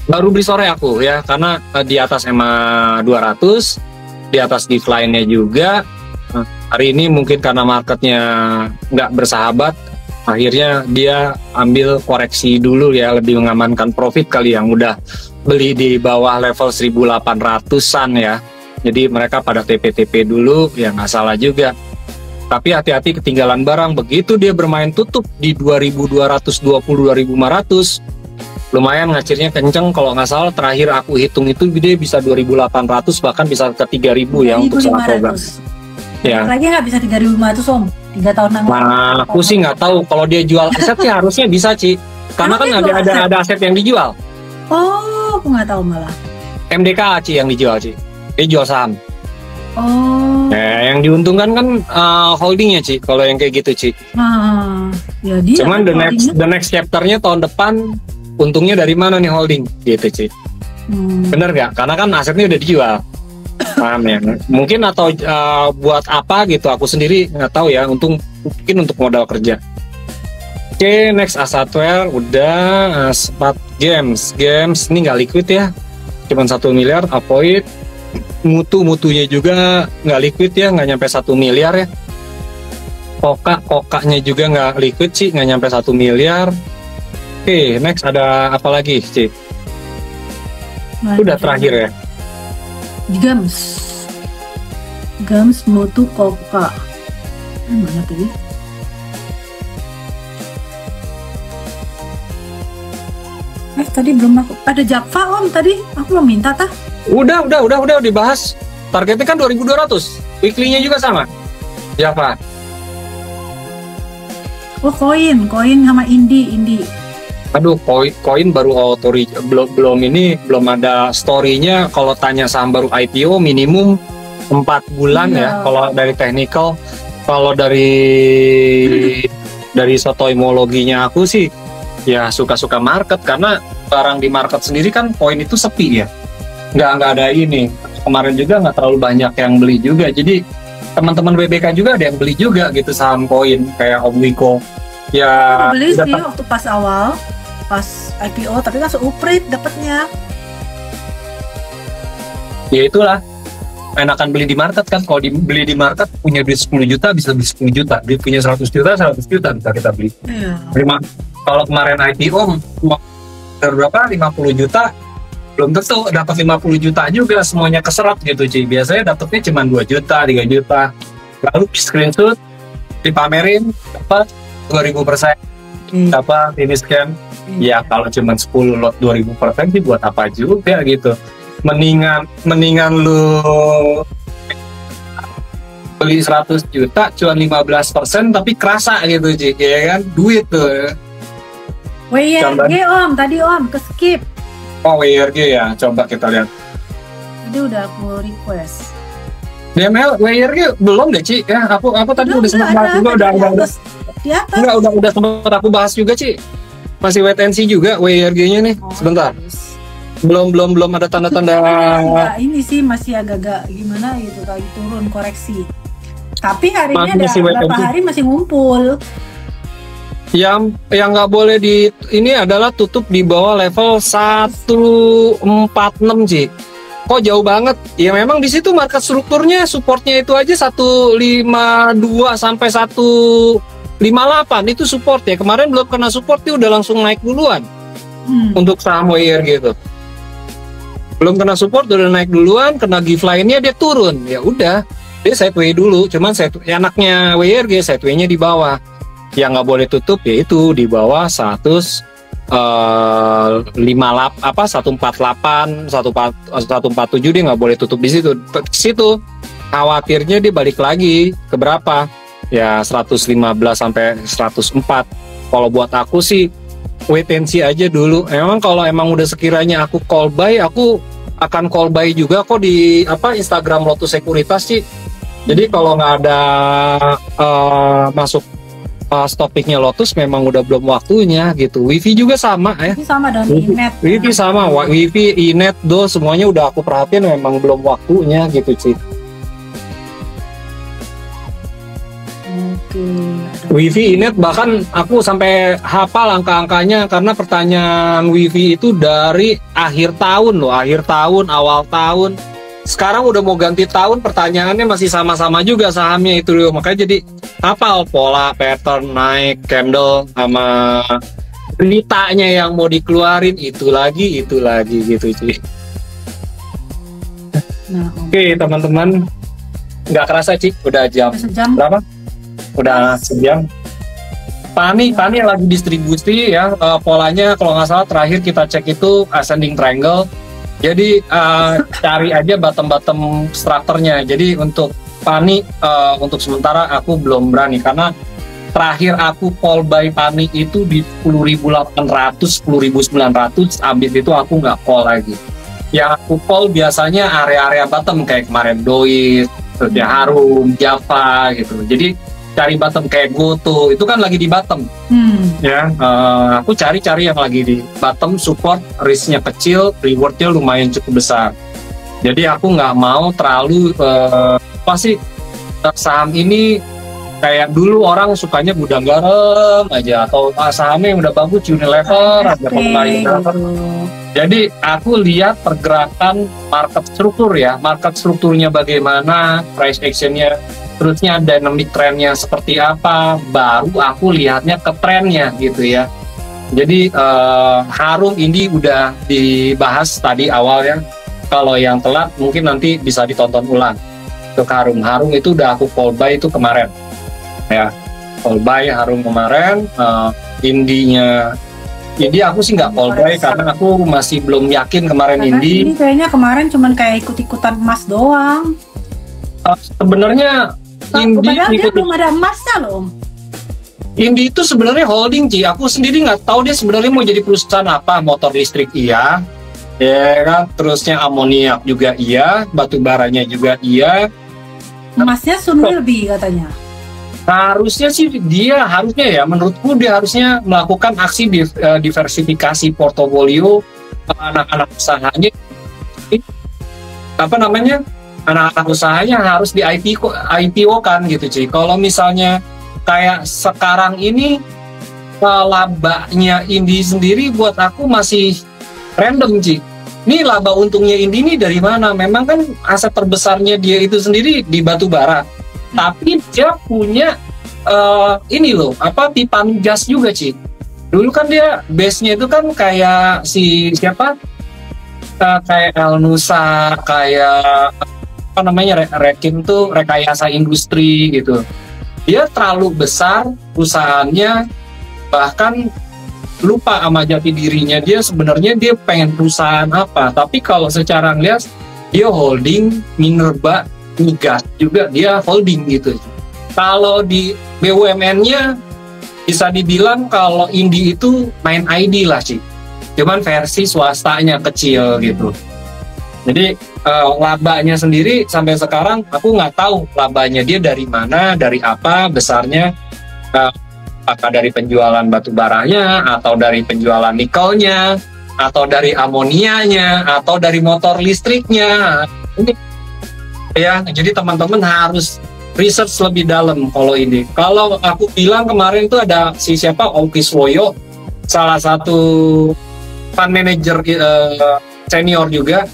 [SPEAKER 3] Baru beli sore aku ya, karena di atas MA 200, di atas decline-nya juga. Hari ini mungkin karena marketnya nggak bersahabat, akhirnya dia ambil koreksi dulu ya, lebih mengamankan profit kali, yang udah beli di bawah level 1800-an ya. Jadi mereka pada TP-TP dulu ya, nggak salah juga. Tapi hati-hati ketinggalan barang, begitu dia bermain tutup di 2220, 2500, lumayan ngacirnya kenceng. Kalau nggak salah terakhir aku hitung itu dia bisa 2800, bahkan bisa ke 3000 ya untuk Saratoga. Ya.
[SPEAKER 1] Lagi nggak bisa 3500 Om, 3 tahun yang lalu.
[SPEAKER 3] Nah, aku sih nggak tahu. Kalau dia jual aset ya harusnya bisa Ci, karena kan ada aset yang dijual.
[SPEAKER 1] Oh, aku nggak tahu malah.
[SPEAKER 3] MDK Ci yang dijual Ci, dia jual saham.
[SPEAKER 1] Oh.
[SPEAKER 3] Yang diuntungkan kan holdingnya Ci, kalau yang kayak gitu Ci.
[SPEAKER 1] Nah, ya dia.
[SPEAKER 3] Cuman the next chapternya tahun depan, untungnya dari mana nih holding gitu Ci. Bener gak? Karena kan asetnya udah dijual. Paham ya? Mungkin atau buat apa gitu, aku sendiri nggak tahu ya. Mungkin untuk modal kerja. Oke, next Asatware udah. Smart Games ini nggak liquid ya, cuman 1 miliar. Avoid mutunya juga nggak liquid ya, nggak nyampe 1 miliar ya. Kokanya juga nggak liquid sih, nggak nyampe 1 miliar. Oke, next ada apa lagi Ci? Udah terakhir ya.
[SPEAKER 1] Gams Mutu Koka. Mana tadi? Tadi belum aku. Ada Jakfa Om tadi. Aku belum minta tah.
[SPEAKER 3] Udah dibahas. Targetnya kan 2200. Weekly-nya juga sama. Jakfa.
[SPEAKER 1] Oh, koin sama Indi.
[SPEAKER 3] Aduh, koin baru belum ada story-nya. Kalau tanya saham baru IPO minimum 4 bulan ya kalau dari technical. Kalau dari sotoimologinya aku sih ya suka-suka market, karena barang di market sendiri kan koin itu sepi ya. Nggak ada ini. Kemarin juga nggak terlalu banyak yang beli juga. Jadi teman-teman BBK juga ada yang beli juga gitu saham koin kayak Om Wiko. Ya,
[SPEAKER 1] beli sih waktu pas awal. Pas IPO, tapi langsung upgrade dapatnya.
[SPEAKER 3] Ya itulah, enakan beli di market kan. Kalau beli di market punya duit 10 juta bisa beli 10 juta, duit punya 100 juta bisa kita beli. Iya. Kalau kemarin IPO berapa 50 juta, belum tentu dapat 50 juta juga semuanya keserap gitu Ci. Biasanya dapatnya cuma 2 juta, 3 juta. Lalu di screenshot, dipamerin, dapat 2000%, dapat ini scan. Ya kalau cuma 10 lot 2000% sih buat apa juga gitu. Mendingan lu beli 100 juta cuma 15% tapi kerasa gitu Ci, ya kan, duit tuh.
[SPEAKER 1] WYRG Om, tadi Om ke skip.
[SPEAKER 3] Oh WYRG ya, coba kita lihat.
[SPEAKER 1] Tadi udah aku request.
[SPEAKER 3] DML WYRG belum deh Ci, ya aku tadi udah sempat bahas juga, udah
[SPEAKER 1] di atas.
[SPEAKER 3] Enggak, udah sempat aku bahas juga Ci. Masih wait and see juga WYRG-nya nih, sebentar. Belum ada tanda-tanda.
[SPEAKER 1] Ini sih masih agak-agak gimana gitu, lagi turun koreksi. Tapi hari ini ada beberapa hari masih ngumpul.
[SPEAKER 3] Yang nggak boleh di ini adalah tutup di bawah level 146 Ci. Kok jauh banget? Ya memang di situ market strukturnya supportnya itu aja 152 sampai 158 itu support ya. Kemarin belum kena support dia udah langsung naik duluan. Untuk saham WYRG gitu. Belum kena support udah naik duluan, kena give line-nya dia turun. Ya udah, dia sideway dulu. Cuman enaknya WYRG sideway-nya di bawah. Yang nggak boleh tutup yaitu di bawah 148 147 dia nggak boleh tutup di situ. Khawatirnya dia balik lagi ke berapa? Ya 115 sampai 104. Kalau buat aku sih wait and see aja dulu. Kalau emang udah sekiranya aku call buy, aku akan call buy juga kok di Instagram Lotus Sekuritas sih. Jadi kalau nggak ada masuk stop pick-nya Lotus memang udah belum waktunya gitu. Wifi juga sama ya.
[SPEAKER 1] Wifi sama dan Inet.
[SPEAKER 3] Wifi sama, Wifi, Inet, Do semuanya udah aku perhatiin memang belum waktunya gitu sih. Wifi, Inet bahkan aku sampai hafal angka-angkanya karena pertanyaan Wifi itu dari akhir tahun loh, akhir tahun, awal tahun. Sekarang udah mau ganti tahun, pertanyaannya masih sama-sama juga sahamnya itu loh. Makanya jadi hafal pola, pattern, naik, candle, sama beritanya yang mau dikeluarin itu lagi gitu sih. Oke teman-teman, nggak kerasa Ci, udah jam berapa? Udah sejam. Pani lagi distribusi ya, polanya kalau nggak salah terakhir kita cek itu ascending triangle. Jadi cari aja bottom strukturnya. Jadi untuk Pani untuk sementara aku belum berani karena terakhir aku call buy Pani itu di 10.800, 10.900. Abis itu aku nggak call lagi. Yang aku call biasanya area-area bottom kayak kemarin Dois, Harum, Java gitu. Jadi cari bottom kayak Goto itu kan lagi di bottom. Ya, aku cari yang lagi di bottom, support, risknya kecil, rewardnya lumayan cukup besar. Jadi aku nggak mau terlalu saham ini kayak dulu orang sukanya gudang garam aja atau sahamnya yang udah bagus Unilever aja pemain. Jadi aku lihat pergerakan market struktur ya, market strukturnya bagaimana, price actionnya, terusnya dynamic trendnya seperti apa, baru aku lihatnya ke trennya gitu ya. Jadi Harum ini udah dibahas tadi awal ya. Kalau yang telat mungkin nanti bisa ditonton ulang. Untuk Harum itu udah aku call buy itu kemarin ya, call buy Harum kemarin. Indi aku sih nggak call buy karena aku masih belum yakin kemarin karena Indi
[SPEAKER 1] kayaknya kemarin cuman kayak ikut-ikutan emas doang.
[SPEAKER 3] Sebenarnya Indi
[SPEAKER 1] dia belum ada emasnya loh.
[SPEAKER 3] Indi itu sebenarnya holding Ci. Aku sendiri nggak tahu dia sebenarnya mau jadi perusahaan apa. Motor listrik iya, ya kan. Terusnya amoniak juga iya, batu baranya juga iya.
[SPEAKER 1] Emasnya Sunwilby katanya.
[SPEAKER 3] Harusnya sih dia ya menurutku dia harusnya melakukan aksi diversifikasi portofolio anak-anak usahanya. Anak-anak usahanya harus di IPO kan gitu Ci. Kalau misalnya kayak sekarang ini labanya Indi sendiri buat aku masih random Ci. Ini laba untungnya Indi ini dari mana? Memang kan aset terbesarnya dia itu sendiri di batu bara. Tapi dia punya ini loh, pipa gas juga Ci. Dulu kan dia base-nya itu kan kayak si siapa? Kayak El Nusa, kayak apa namanya, Rekin tuh rekayasa industri gitu. Dia terlalu besar perusahaannya, bahkan lupa sama jati dirinya. Dia sebenarnya dia pengen perusahaan apa, tapi kalau secara ngeliat dia holding minerba, migas juga dia holding gitu. Kalau di BUMN-nya bisa dibilang kalau Indi itu main ID lah sih, cuman versi swastanya kecil gitu. Jadi labanya sendiri sampai sekarang aku nggak tahu labanya dia dari mana, dari apa besarnya, apakah dari penjualan batu baranya, atau dari penjualan nikelnya, atau dari amonianya, atau dari motor listriknya. Ini ya, jadi teman-teman harus research lebih dalam kalau ini. Kalau aku bilang kemarin itu ada si siapa, Om Kiswoyo, salah satu fund manager senior juga.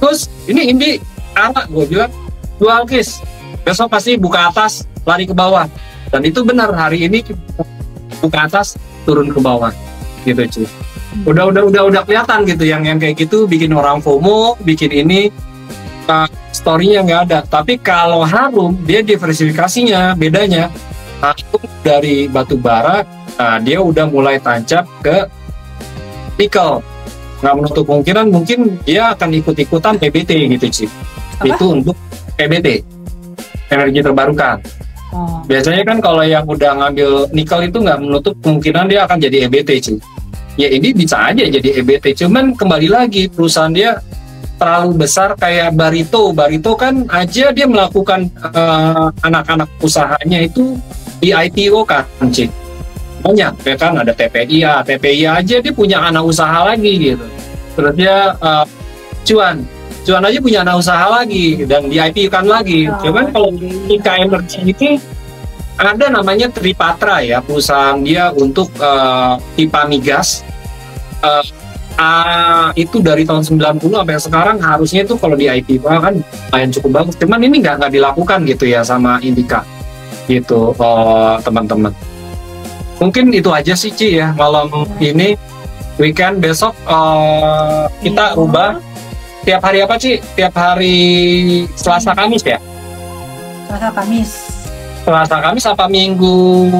[SPEAKER 3] Terus ini anak gue bilang, jual Kis, besok pasti buka atas, lari ke bawah. Dan itu benar, hari ini buka atas, turun ke bawah, gitu cuy. Udah kelihatan gitu, yang kayak gitu bikin orang FOMO, bikin ini. Story-nya nggak ada. Tapi kalau Harum, dia diversifikasinya bedanya. Harum dari batu bara, dia udah mulai tancap ke nikel. Nggak menutup kemungkinan mungkin dia akan ikut-ikutan PBT gitu sih. Itu untuk PBT, energi terbarukan. Biasanya kan kalau yang udah ngambil nikel itu nggak menutup kemungkinan dia akan jadi EBT sih. Ya ini bisa aja jadi EBT, cuman kembali lagi perusahaan dia terlalu besar kayak Barito. Barito kan aja dia melakukan anak-anak usahanya itu di IPO kan, Cik. Banyak ya kan, ada TPIA aja dia punya anak usaha lagi gitu. Terus dia Cuan aja punya anak usaha lagi dan di IPO kan lagi. Cuman kalau Ika Energy ini ada namanya Tripatra ya, perusahaan dia untuk pipa migas. Itu dari tahun 90 sampai sekarang harusnya itu kalau di IPO kan lumayan cukup bagus. Cuman ini nggak dilakukan gitu ya sama Indika gitu, teman-teman. Mungkin itu aja sih Ci ya malam ini. Weekend besok kita rubah tiap hari apa Ci? Tiap hari Selasa Kamis ya? Selasa Kamis apa Minggu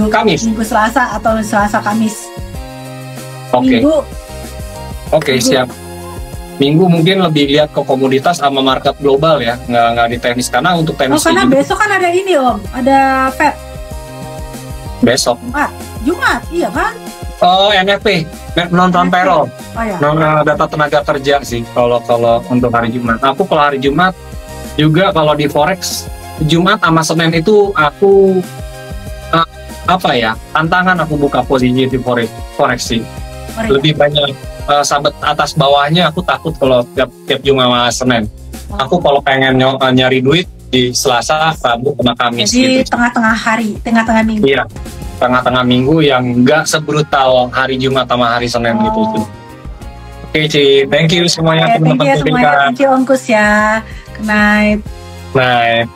[SPEAKER 3] Kamis?
[SPEAKER 1] Minggu Selasa atau Selasa Kamis.
[SPEAKER 3] Oke, siap. Minggu mungkin lebih lihat ke komoditas sama market global ya, nggak di teknis, karena untuk teknis.
[SPEAKER 1] Karena besok kan ada ini Om, ada Fed.
[SPEAKER 3] Besok.
[SPEAKER 1] Jumat, iya kan?
[SPEAKER 3] Oh, NFP, non-farm payroll. Data tenaga kerja sih kalau untuk hari Jumat. Aku kalau hari Jumat juga kalau di forex Jumat sama Senin itu aku tantangan aku buka posisi di forex sih. Lebih banyak sabet atas bawahnya, aku takut kalau tiap Jumat sama Senin. Aku kalau pengen nyari duit di Selasa, Rabu, sama Kamis.
[SPEAKER 1] Jadi
[SPEAKER 3] gitu.
[SPEAKER 1] tengah-tengah minggu.
[SPEAKER 3] Iya, tengah-tengah minggu yang nggak sebrutal hari Jumat sama hari Senin gitu. Oke, Ci, thank you semuanya teman-teman.
[SPEAKER 1] Thank you Om Kus ya. Good night.
[SPEAKER 3] Night.